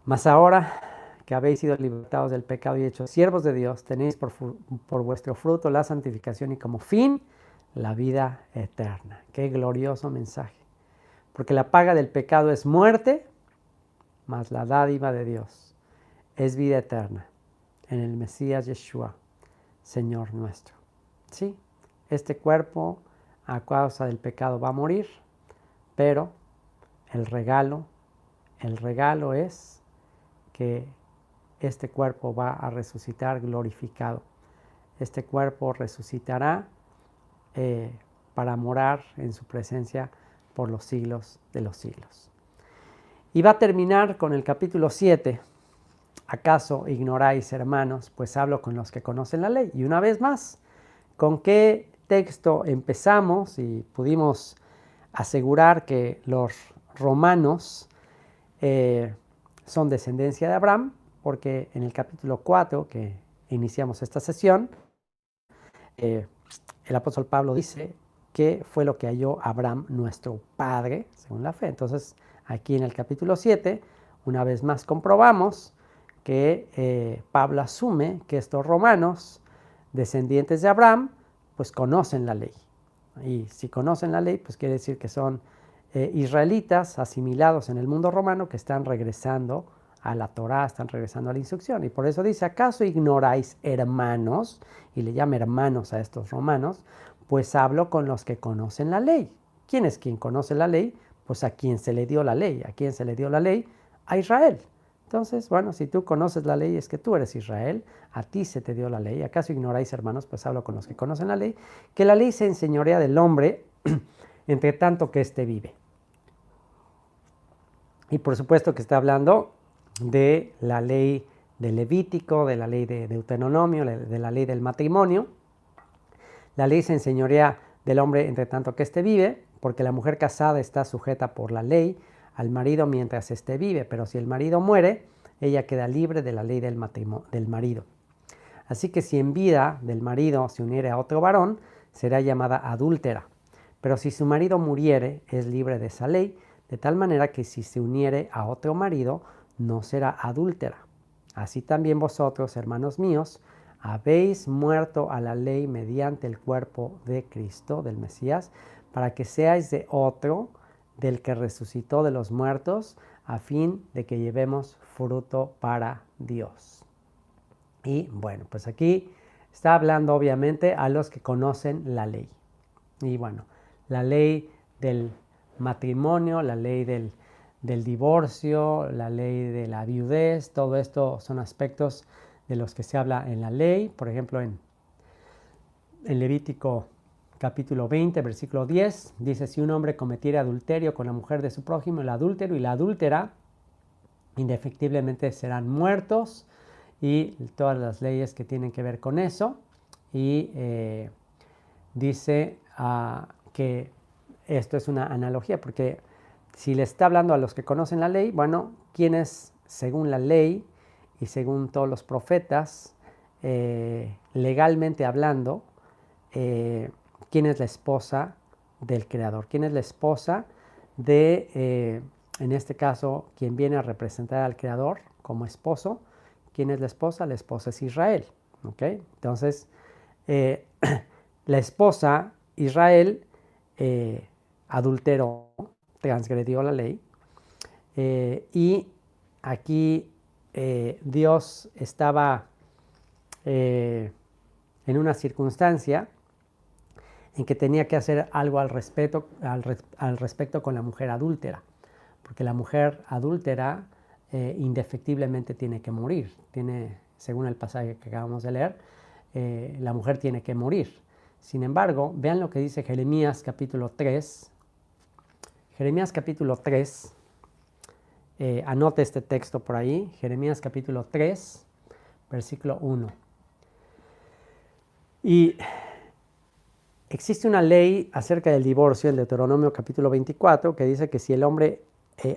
Mas ahora que habéis sido libertados del pecado y hechos siervos de Dios, tenéis por vuestro fruto la santificación y como fin la vida eterna. Qué glorioso mensaje. Porque la paga del pecado es muerte, mas la dádiva de Dios es vida eterna en el Mesías Yeshua, Señor nuestro. Sí, este cuerpo a causa del pecado va a morir, pero el regalo es que este cuerpo va a resucitar glorificado. Este cuerpo resucitará para morar en su presencia por los siglos de los siglos. Y va a terminar con el capítulo 7. ¿Acaso ignoráis, hermanos? Pues hablo con los que conocen la ley. Y una vez más, ¿con qué texto empezamos? Y pudimos asegurar que los romanos son descendencia de Abraham, porque en el capítulo 4, que iniciamos esta sesión, el apóstol Pablo dice que fue lo que halló Abraham, nuestro padre, según la fe. Entonces, aquí en el capítulo 7, una vez más comprobamos que Pablo asume que estos romanos, descendientes de Abraham, pues conocen la ley. Y si conocen la ley, pues quiere decir que son israelitas asimilados en el mundo romano que están regresando a la Torá, están regresando a la instrucción. Y por eso dice, ¿acaso ignoráis, hermanos? Y le llama hermanos a estos romanos, pues hablo con los que conocen la ley. ¿Quién es quien conoce la ley? Pues a quien se le dio la ley. ¿A quién se le dio la ley? A Israel. Entonces, bueno, si tú conoces la ley es que tú eres Israel, a ti se te dio la ley. ¿Acaso ignoráis, hermanos? Pues hablo con los que conocen la ley, que la ley se enseñorea del hombre entre tanto que éste vive. Y por supuesto que está hablando de la ley de Levítico, de la ley de Deuteronomio, de la ley del matrimonio. La ley se enseñorea del hombre entre tanto que éste vive, porque la mujer casada está sujeta por la ley al marido mientras éste vive, pero si el marido muere, ella queda libre de la ley del marido. Así que si en vida del marido se uniere a otro varón, será llamada adúltera. Pero si su marido muriere, es libre de esa ley, de tal manera que si se uniere a otro marido, no será adúltera. Así también vosotros, hermanos míos, habéis muerto a la ley mediante el cuerpo de Cristo, del Mesías, para que seáis de otro, del que resucitó de los muertos, a fin de que llevemos fruto para Dios. Y bueno, pues aquí está hablando obviamente a los que conocen la ley. Y bueno, la ley del matrimonio, la ley del divorcio, la ley de la viudez, todo esto son aspectos de los que se habla en la ley. Por ejemplo, en Levítico capítulo 20, versículo 10, dice, si un hombre cometiera adulterio con la mujer de su prójimo, el adúltero y la adúltera, indefectiblemente serán muertos, y todas las leyes que tienen que ver con eso. Y dice que esto es una analogía, porque si le está hablando a los que conocen la ley, bueno, ¿quiénes según la ley y según todos los profetas, legalmente hablando, quién es la esposa del Creador? ¿Quién es la esposa de, en este caso, quien viene a representar al Creador como esposo? ¿Quién es la esposa? La esposa es Israel. ¿Okay? Entonces, la esposa Israel adulteró, transgredió la ley, y aquí Dios estaba en una circunstancia en que tenía que hacer algo al respecto con la mujer adúltera, porque la mujer adúltera indefectiblemente tiene que morir, según el pasaje que acabamos de leer, la mujer tiene que morir. Sin embargo, vean lo que dice Jeremías capítulo 3. Jeremías capítulo 3, anote este texto por ahí, Jeremías capítulo 3, versículo 1. Y existe una ley acerca del divorcio en Deuteronomio capítulo 24 que dice que si el hombre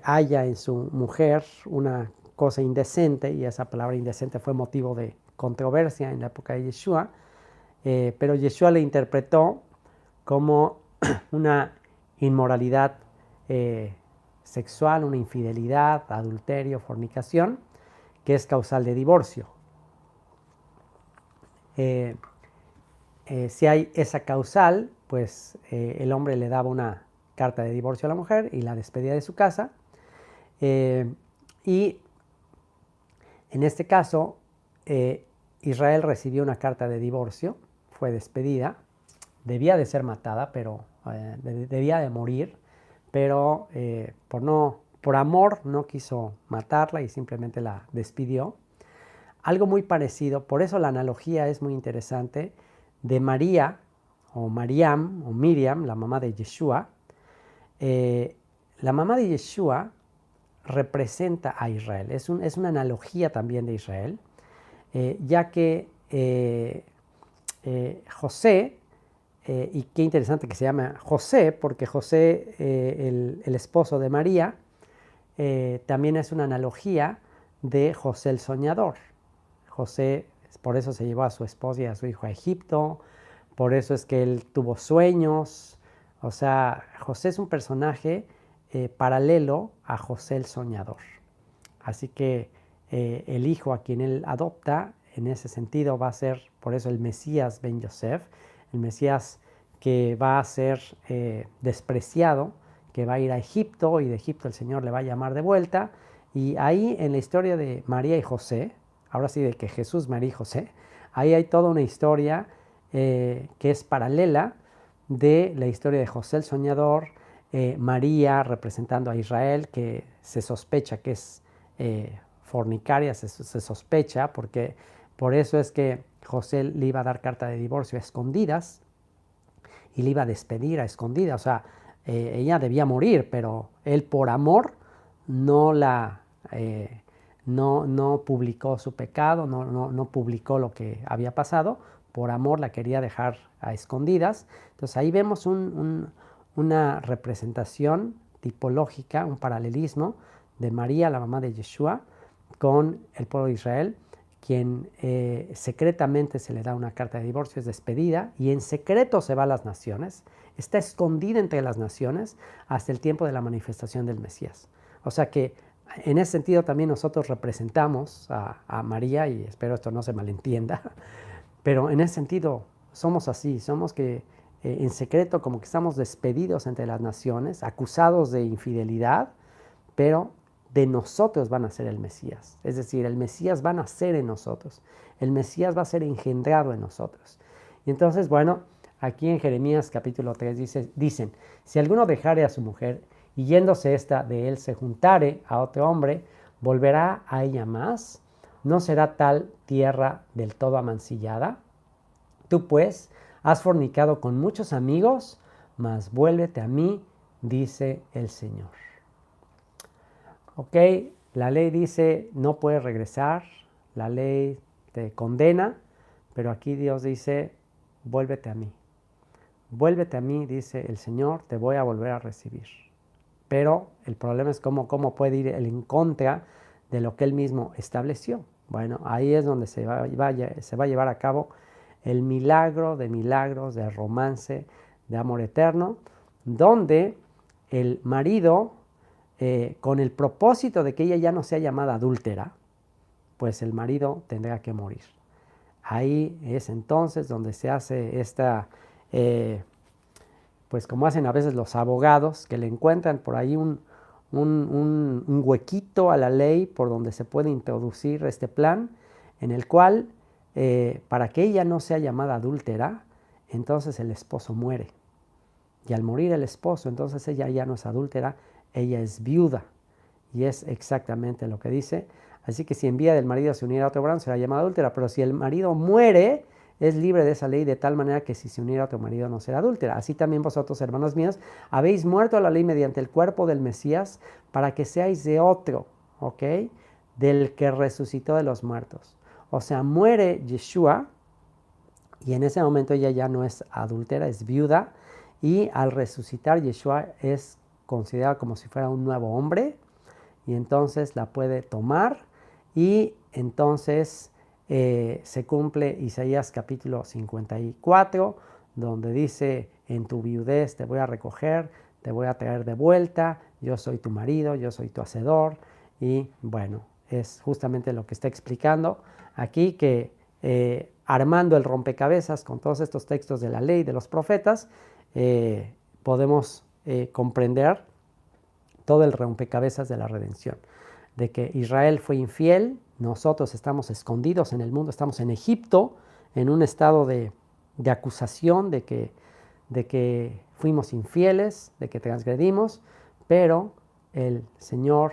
halla en su mujer una cosa indecente, y esa palabra indecente fue motivo de controversia en la época de Yeshua, pero Yeshua le interpretó como una inmoralidad sexual, una infidelidad, adulterio, fornicación, que es causal de divorcio. Si hay esa causal, pues el hombre le daba una carta de divorcio a la mujer y la despedía de su casa. Y en este caso, Israel recibió una carta de divorcio, fue despedida, debía de ser matada, pero debía de morir, pero por amor no quiso matarla y simplemente la despidió. Algo muy parecido, por eso la analogía es muy interesante, de María o Mariam o Miriam, la mamá de Yeshua. La mamá de Yeshua representa a Israel, es una analogía también de Israel, ya que José, y qué interesante que se llama José, porque José, el esposo de María, también es una analogía de José el soñador. José, por eso se llevó a su esposa y a su hijo a Egipto, por eso es que él tuvo sueños. O sea, José es un personaje paralelo a José el soñador. Así que el hijo a quien él adopta, en ese sentido, va a ser, por eso, el Mesías Ben Yosef, el Mesías que va a ser despreciado, que va a ir a Egipto y de Egipto el Señor le va a llamar de vuelta. Y ahí en la historia de María y José, ahora sí de que Jesús, María y José, ahí hay toda una historia que es paralela de la historia de José el soñador, María representando a Israel, que se sospecha que es fornicaria, se sospecha, porque por eso es que José le iba a dar carta de divorcio a escondidas y le iba a despedir a escondidas. O sea, ella debía morir, pero él por amor no publicó su pecado, no publicó lo que había pasado, por amor la quería dejar a escondidas. Entonces ahí vemos una representación tipológica, un paralelismo de María, la mamá de Yeshua, con el pueblo de Israel, quien secretamente se le da una carta de divorcio, es despedida, y en secreto se va a las naciones, está escondida entre las naciones hasta el tiempo de la manifestación del Mesías. O sea que en ese sentido también nosotros representamos a María, y espero esto no se malentienda, pero en ese sentido somos así, somos que en secreto como que estamos despedidos entre las naciones, acusados de infidelidad, pero de nosotros van a ser el Mesías. Es decir, el Mesías va a nacer en nosotros, el Mesías va a ser engendrado en nosotros. Y entonces, bueno, aquí en Jeremías capítulo 3 dicen, si alguno dejare a su mujer y yéndose ésta de él se juntare a otro hombre, ¿volverá a ella más? ¿No será tal tierra del todo amancillada? Tú pues has fornicado con muchos amigos, mas vuélvete a mí, dice el Señor. Ok, la ley dice no puedes regresar, la ley te condena, pero aquí Dios dice vuélvete a mí. vuélvete a mí, dice el Señor, te voy a volver a recibir. Pero el problema es cómo puede ir él en contra de lo que él mismo estableció. Bueno, ahí es donde se va a llevar a cabo el milagro de milagros, de romance, de amor eterno, donde el marido, con el propósito de que ella ya no sea llamada adúltera, pues el marido tendrá que morir. Ahí es entonces donde se hace esta, pues como hacen a veces los abogados, que le encuentran por ahí un huequito a la ley por donde se puede introducir este plan, en el cual, para que ella no sea llamada adúltera, entonces el esposo muere. Y al morir el esposo, entonces ella ya no es adúltera, ella es viuda. Y es exactamente lo que dice. Así que si en vía del marido se uniera a otro varón, será llamada adúltera. Pero si el marido muere, es libre de esa ley, de tal manera que si se uniera a otro marido no será adúltera. Así también vosotros, hermanos míos, habéis muerto a la ley mediante el cuerpo del Mesías, para que seáis de otro, ¿ok? Del que resucitó de los muertos. O sea, muere Yeshua, y en ese momento ella ya no es adúltera, es viuda, y al resucitar Yeshua es considerada como si fuera un nuevo hombre, y entonces la puede tomar, y entonces se cumple Isaías capítulo 54, donde dice: en tu viudez te voy a recoger, te voy a traer de vuelta, yo soy tu marido, yo soy tu hacedor. Y bueno, es justamente lo que está explicando aquí, que armando el rompecabezas con todos estos textos de la ley, de los profetas, podemos comprender todo el rompecabezas de la redención. De que Israel fue infiel, nosotros estamos escondidos en el mundo, estamos en Egipto, en un estado de acusación de que fuimos infieles, de que transgredimos, pero el Señor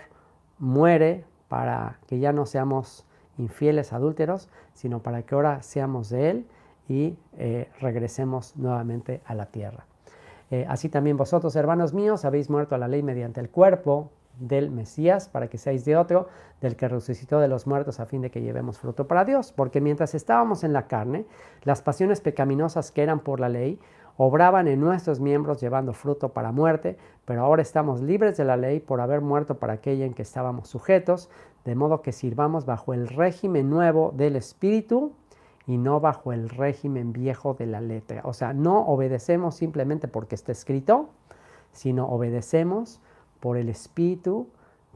muere para que ya no seamos infieles, adúlteros, sino para que ahora seamos de Él y regresemos nuevamente a la tierra. Así también vosotros, hermanos míos, habéis muerto a la ley mediante el cuerpo del Mesías, para que seáis de otro, del que resucitó de los muertos, a fin de que llevemos fruto para Dios. Porque mientras estábamos en la carne, las pasiones pecaminosas que eran por la ley obraban en nuestros miembros llevando fruto para muerte, pero ahora estamos libres de la ley por haber muerto para aquella en que estábamos sujetos, de modo que sirvamos bajo el régimen nuevo del Espíritu y no bajo el régimen viejo de la letra. O sea, no obedecemos simplemente porque está escrito, sino obedecemos por el Espíritu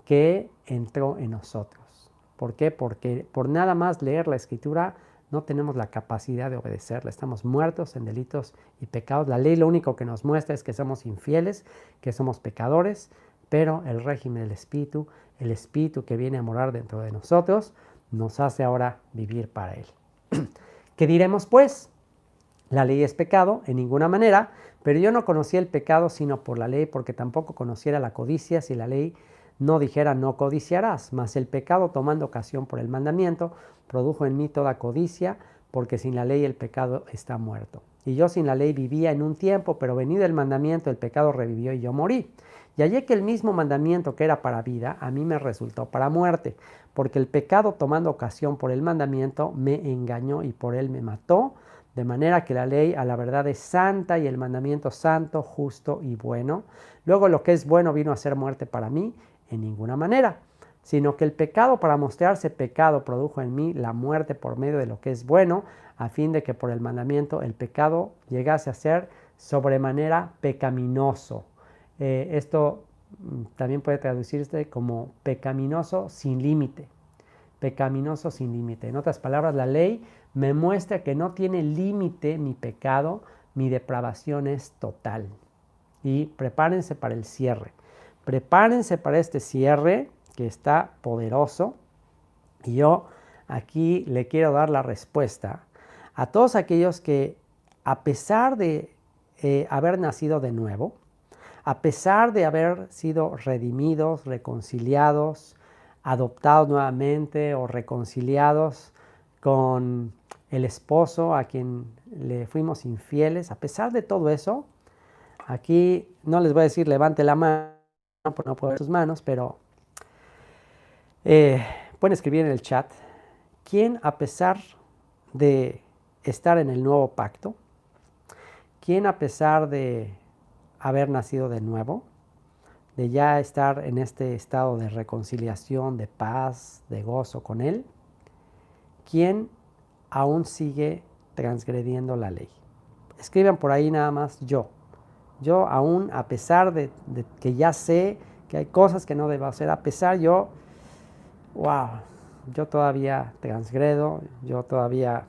que entró en nosotros. ¿Por qué? Porque por nada más leer la Escritura no tenemos la capacidad de obedecerla. Estamos muertos en delitos y pecados. La ley lo único que nos muestra es que somos infieles, que somos pecadores, pero el régimen del Espíritu, el Espíritu que viene a morar dentro de nosotros, nos hace ahora vivir para Él. ¿Qué diremos pues? La ley es pecado, en ninguna manera, pero yo no conocía el pecado sino por la ley, porque tampoco conociera la codicia si la ley no dijera no codiciarás. Mas el pecado, tomando ocasión por el mandamiento, produjo en mí toda codicia, porque sin la ley el pecado está muerto. Y yo sin la ley vivía en un tiempo, pero venido el mandamiento el pecado revivió y yo morí. Y hallé que el mismo mandamiento que era para vida, a mí me resultó para muerte, porque el pecado, tomando ocasión por el mandamiento, me engañó y por él me mató, de manera que la ley a la verdad es santa y el mandamiento santo, justo y bueno. Luego lo que es bueno vino a ser muerte para mí, en ninguna manera, sino que el pecado, para mostrarse pecado, produjo en mí la muerte por medio de lo que es bueno, a fin de que por el mandamiento el pecado llegase a ser sobremanera pecaminoso. Esto también puede traducirse como pecaminoso sin límite. Pecaminoso sin límite. En otras palabras, la ley me muestra que no tiene límite mi pecado, mi depravación es total. Y prepárense para el cierre. Prepárense para este cierre que está poderoso. Y yo aquí le quiero dar la respuesta a todos aquellos que, a pesar de haber nacido de nuevo, a pesar de haber sido redimidos, reconciliados, adoptados nuevamente o reconciliados con el esposo a quien le fuimos infieles, a pesar de todo eso, aquí no les voy a decir levante la mano, porque no puedo ver sus manos, pero pueden escribir en el chat, ¿quién, a pesar de estar en el nuevo pacto, ¿Quién a pesar de haber nacido de nuevo, de ya estar en este estado de reconciliación, de paz, de gozo con Él, quién aún sigue transgrediendo la ley? Escriban por ahí nada más yo. Yo aún, a pesar de que ya sé que hay cosas que no debo hacer, a pesar yo todavía transgredo, yo todavía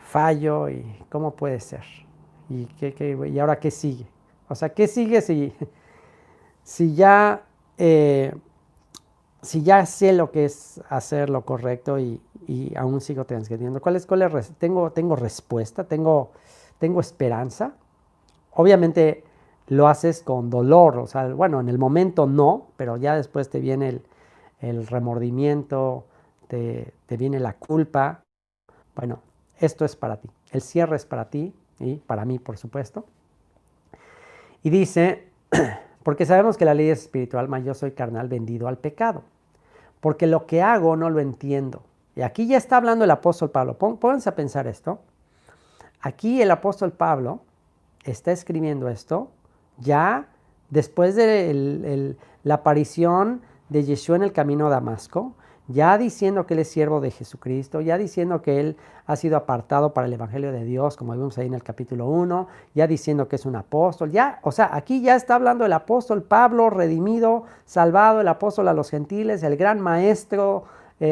fallo, y ¿cómo puede ser? ¿Y ahora qué sigue? O sea, ¿qué sigue si ya sé lo que es hacer lo correcto y aún sigo transgrediendo? ¿Tengo respuesta? ¿Tengo esperanza? Obviamente lo haces con dolor, o sea, bueno, en el momento no, pero ya después te viene el remordimiento, te viene la culpa. Bueno, esto es para ti. El cierre es para ti y para mí, por supuesto. Y dice, porque sabemos que la ley es espiritual, mas yo soy carnal, vendido al pecado. Porque lo que hago no lo entiendo. Y aquí ya está hablando el apóstol Pablo. Pónganse a pensar esto. Aquí el apóstol Pablo está escribiendo esto ya después de la aparición de Yeshua en el camino a Damasco, ya diciendo que Él es siervo de Jesucristo, ya diciendo que Él ha sido apartado para el Evangelio de Dios, como vimos ahí en el capítulo 1, ya diciendo que es un apóstol, o sea, aquí ya está hablando el apóstol Pablo, redimido, salvado, el apóstol a los gentiles, el gran maestro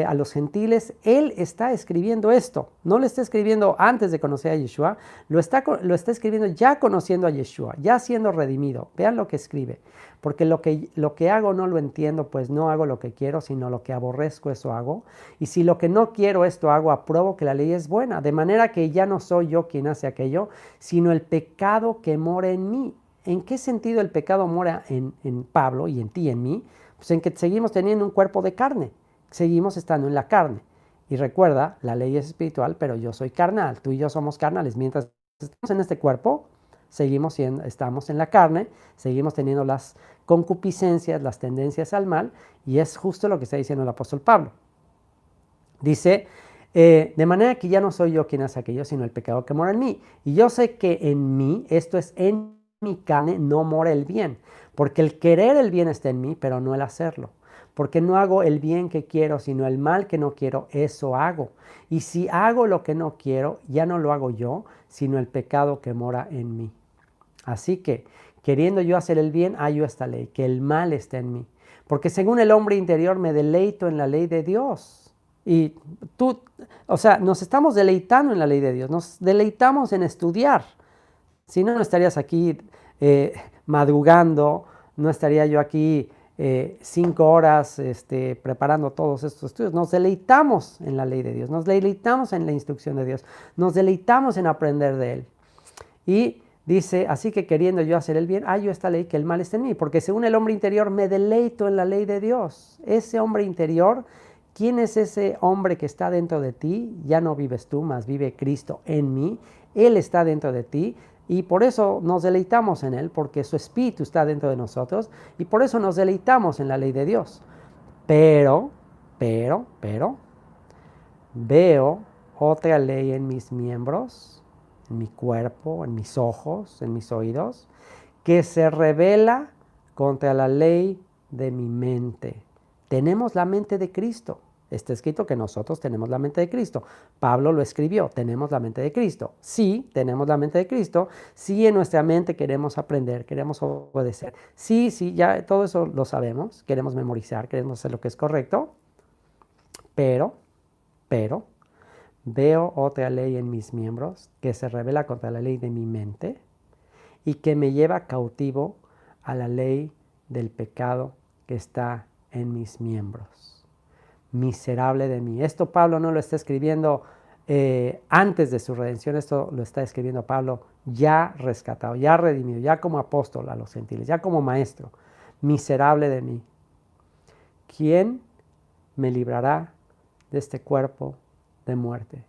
a los gentiles. Él está escribiendo esto, no lo está escribiendo antes de conocer a Yeshua, lo está escribiendo ya conociendo a Yeshua, ya siendo redimido. Vean lo que escribe, porque lo que hago no lo entiendo, pues no hago lo que quiero, sino lo que aborrezco, eso hago. Y si lo que no quiero, esto hago, apruebo que la ley es buena, de manera que ya no soy yo quien hace aquello, sino el pecado que mora en mí. ¿En qué sentido el pecado mora en Pablo y en ti y en mí? Pues en que seguimos teniendo un cuerpo de carne. Seguimos estando en la carne. Y recuerda, la ley es espiritual, pero yo soy carnal. Tú y yo somos carnales. Mientras estamos en este cuerpo, estamos en la carne, seguimos teniendo las concupiscencias, las tendencias al mal, y es justo lo que está diciendo el apóstol Pablo. Dice, de manera que ya no soy yo quien hace aquello, sino el pecado que mora en mí. Y yo sé que en mí, esto es, en mi carne, no mora el bien. Porque el querer el bien está en mí, pero no el hacerlo. Porque no hago el bien que quiero, sino el mal que no quiero, eso hago. Y si hago lo que no quiero, ya no lo hago yo, sino el pecado que mora en mí. Así que, queriendo yo hacer el bien, hallo esta ley, que el mal está en mí. Porque según el hombre interior me deleito en la ley de Dios. Y nos estamos deleitando en la ley de Dios, nos deleitamos en estudiar. Si no, no estarías aquí madrugando, no estaría yo aquí 5 horas preparando todos estos estudios. Nos deleitamos en la ley de Dios, nos deleitamos en la instrucción de Dios, nos deleitamos en aprender de Él. Y dice, así que queriendo yo hacer el bien, hallo esta ley, que el mal está en mí, porque según el hombre interior me deleito en la ley de Dios. Ese hombre interior, ¿quién es ese hombre que está dentro de ti? Ya no vives tú, mas vive Cristo en mí. Él está dentro de ti. Y por eso nos deleitamos en Él, porque su Espíritu está dentro de nosotros, y por eso nos deleitamos en la ley de Dios. Pero, veo otra ley en mis miembros, en mi cuerpo, en mis ojos, en mis oídos, que se rebela contra la ley de mi mente. Tenemos la mente de Cristo. Está escrito que nosotros tenemos la mente de Cristo. Pablo lo escribió, tenemos la mente de Cristo. Sí, tenemos la mente de Cristo. Sí, en nuestra mente queremos aprender, queremos obedecer. Sí, ya todo eso lo sabemos, queremos memorizar, queremos hacer lo que es correcto. Pero, veo otra ley en mis miembros que se rebela contra la ley de mi mente y que me lleva cautivo a la ley del pecado que está en mis miembros. Miserable de mí. Esto Pablo no lo está escribiendo antes de su redención, esto lo está escribiendo Pablo ya rescatado, ya redimido, ya como apóstol a los gentiles, ya como maestro. Miserable de mí. ¿Quién me librará de este cuerpo de muerte?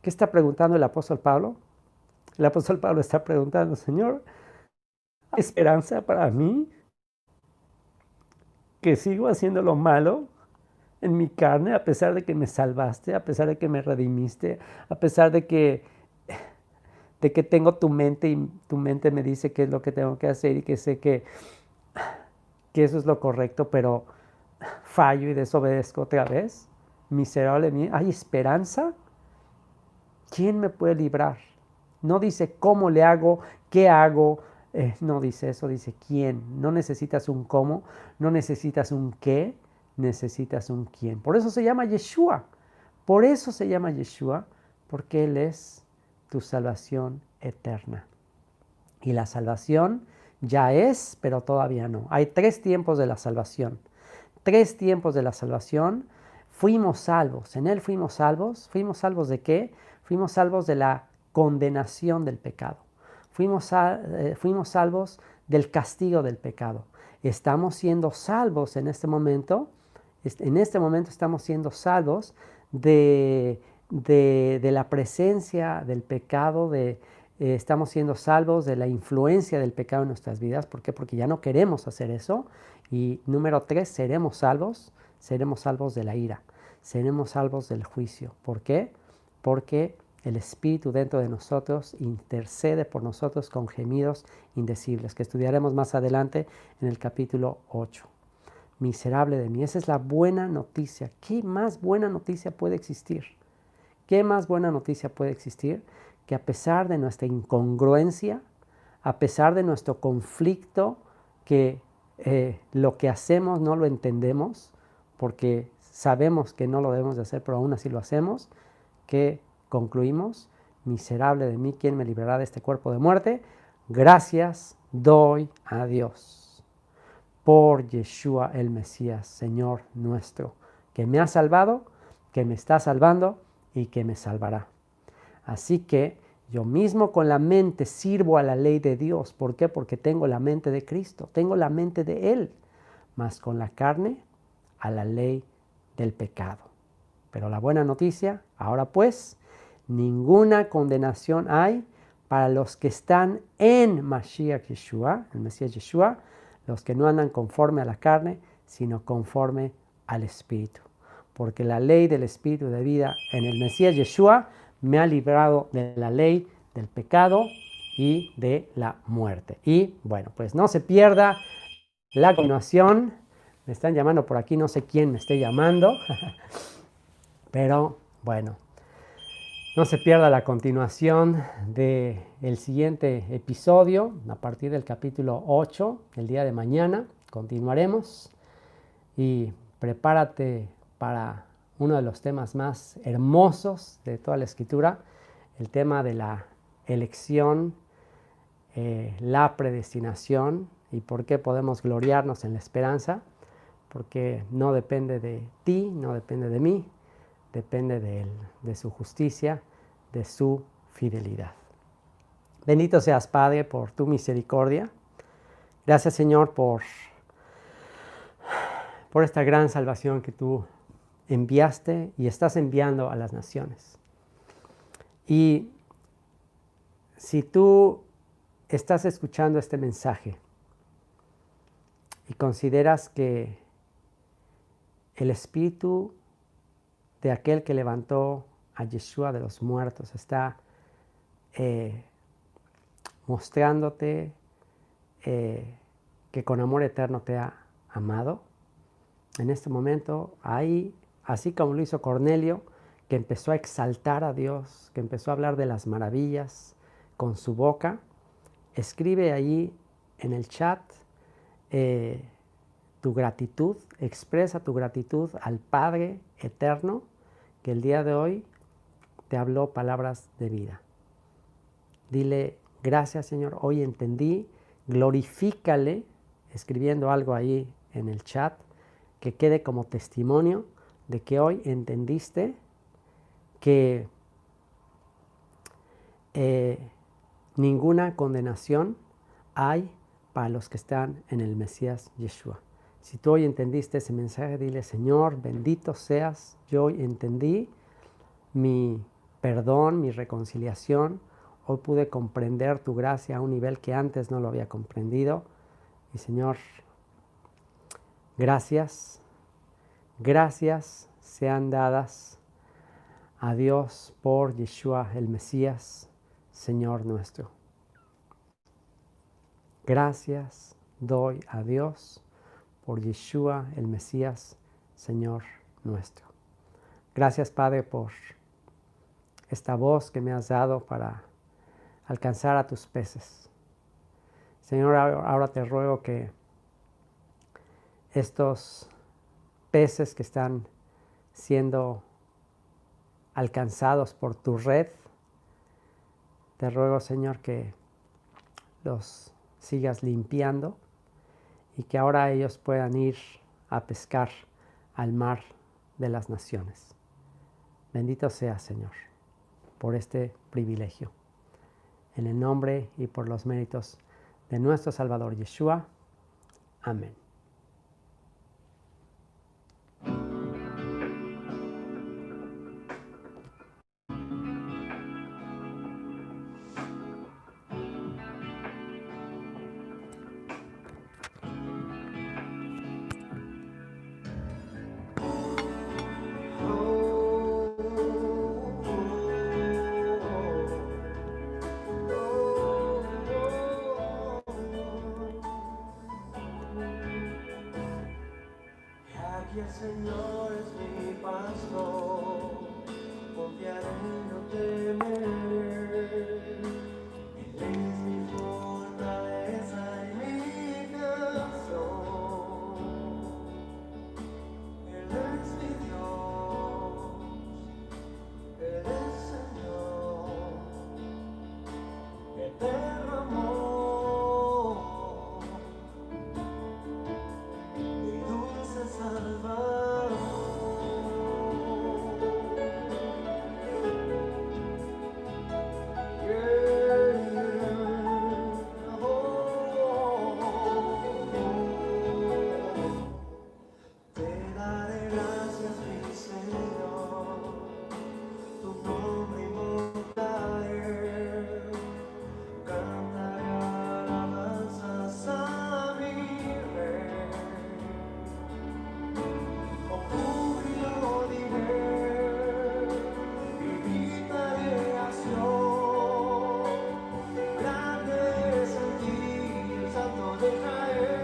¿Qué está preguntando el apóstol Pablo? El apóstol Pablo está preguntando, Señor, ¿hay esperanza para mí que sigo haciendo lo malo en mi carne, a pesar de que me salvaste, a pesar de que me redimiste, a pesar de que de que tengo tu mente y tu mente me dice qué es lo que tengo que hacer y que sé que eso es lo correcto, pero fallo y desobedezco otra vez. Miserable de mí. ¿Hay esperanza? ¿Quién me puede librar? No dice cómo le hago, qué hago. No dice eso, dice quién. No necesitas un cómo, no necesitas un qué, necesitas un quién. Por eso se llama Yeshua. Por eso se llama Yeshua, porque Él es tu salvación eterna. Y la salvación ya es, pero todavía no. Hay 3 tiempos de la salvación. 3 tiempos de la salvación. Fuimos salvos. En Él fuimos salvos. ¿Fuimos salvos de qué? Fuimos salvos de la condenación del pecado. Fuimos salvos del castigo del pecado. Estamos siendo salvos en este momento. En este momento estamos siendo salvos de la presencia del pecado, estamos siendo salvos de la influencia del pecado en nuestras vidas. ¿Por qué? Porque ya no queremos hacer eso. Y número 3, seremos salvos de la ira, seremos salvos del juicio. ¿Por qué? Porque el Espíritu dentro de nosotros intercede por nosotros con gemidos indecibles, que estudiaremos más adelante en el capítulo 8. Miserable de mí, esa es la buena noticia. ¿Qué más buena noticia puede existir? ¿Qué más buena noticia puede existir? Que a pesar de nuestra incongruencia, a pesar de nuestro conflicto, que lo que hacemos no lo entendemos, porque sabemos que no lo debemos de hacer, pero aún así lo hacemos, que concluimos, miserable de mí, ¿quién me librará de este cuerpo de muerte? Gracias doy a Dios por Yeshua el Mesías, Señor nuestro, que me ha salvado, que me está salvando y que me salvará. Así que yo mismo con la mente sirvo a la ley de Dios. ¿Por qué? Porque tengo la mente de Cristo, tengo la mente de Él, mas con la carne a la ley del pecado. Pero la buena noticia, ahora pues, ninguna condenación hay para los que están en Mashiach Yeshua, el Mesías Yeshua, los que no andan conforme a la carne, sino conforme al Espíritu. Porque la ley del Espíritu de vida en el Mesías Yeshua me ha librado de la ley del pecado y de la muerte. Y bueno, pues no se pierda la continuación. Me están llamando por aquí, no sé quién me esté llamando, pero bueno, no se pierda la continuación del siguiente episodio a partir del capítulo 8, el día de mañana. Continuaremos y prepárate para uno de los temas más hermosos de toda la Escritura, el tema de la elección, la predestinación y por qué podemos gloriarnos en la esperanza, porque no depende de ti, no depende de mí, depende de Él, de su justicia, de su fidelidad. Bendito seas, Padre, por tu misericordia. Gracias, Señor, por esta gran salvación que tú enviaste y estás enviando a las naciones. Y si tú estás escuchando este mensaje y consideras que el espíritu de aquel que levantó a Yeshua de los muertos está mostrándote que con amor eterno te ha amado, en este momento, ahí, así como lo hizo Cornelio, que empezó a exaltar a Dios, que empezó a hablar de las maravillas con su boca, escribe ahí en el chat tu gratitud, expresa tu gratitud al Padre eterno que el día de hoy te habló palabras de vida. Dile, gracias, Señor, hoy entendí, glorifícale, escribiendo algo ahí en el chat, que quede como testimonio de que hoy entendiste que ninguna condenación hay para los que están en el Mesías Yeshua. Si tú hoy entendiste ese mensaje, dile, Señor, bendito seas, yo hoy entendí mi perdón, mi reconciliación. Hoy pude comprender tu gracia a un nivel que antes no lo había comprendido. Y Señor, gracias sean dadas a Dios por Yeshua el Mesías, Señor nuestro. Gracias doy a Dios por Yeshua, el Mesías, Señor nuestro. Gracias, Padre, por esta voz que me has dado para alcanzar a tus peces. Señor, ahora te ruego que estos peces que están siendo alcanzados por tu red, te ruego, Señor, que los sigas limpiando y que ahora ellos puedan ir a pescar al mar de las naciones. Bendito sea, Señor, por este privilegio. En el nombre y por los méritos de nuestro Salvador Yeshua. Amén. Aquí el Señor es mi pastor, confiaré y no temeré. Él es mi fortaleza y mi canción. Él es mi Dios, Él es Señor, eterno amor y dulce Salvador. Te daré gracias, mi Señor, tu nombre invocaré, cantaré alabanzas a mi Rey. Con júbilo diré y gritaré acción. Grande es en ti el Santo de Israel.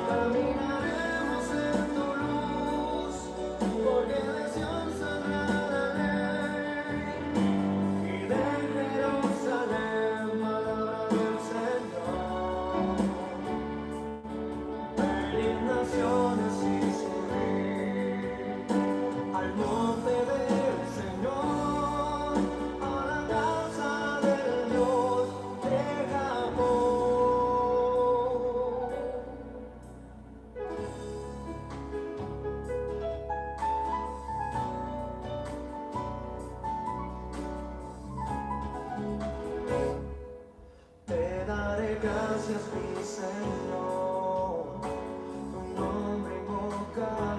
Caminaremos en tu luz, porque de Sion saldrá la ley. Y de Jerusalén palabra del Señor. Venid naciones y subid al monte del Señor, a la casa del Dios de Jacob. Te daré gracias, mi Señor, tu nombre invocaré.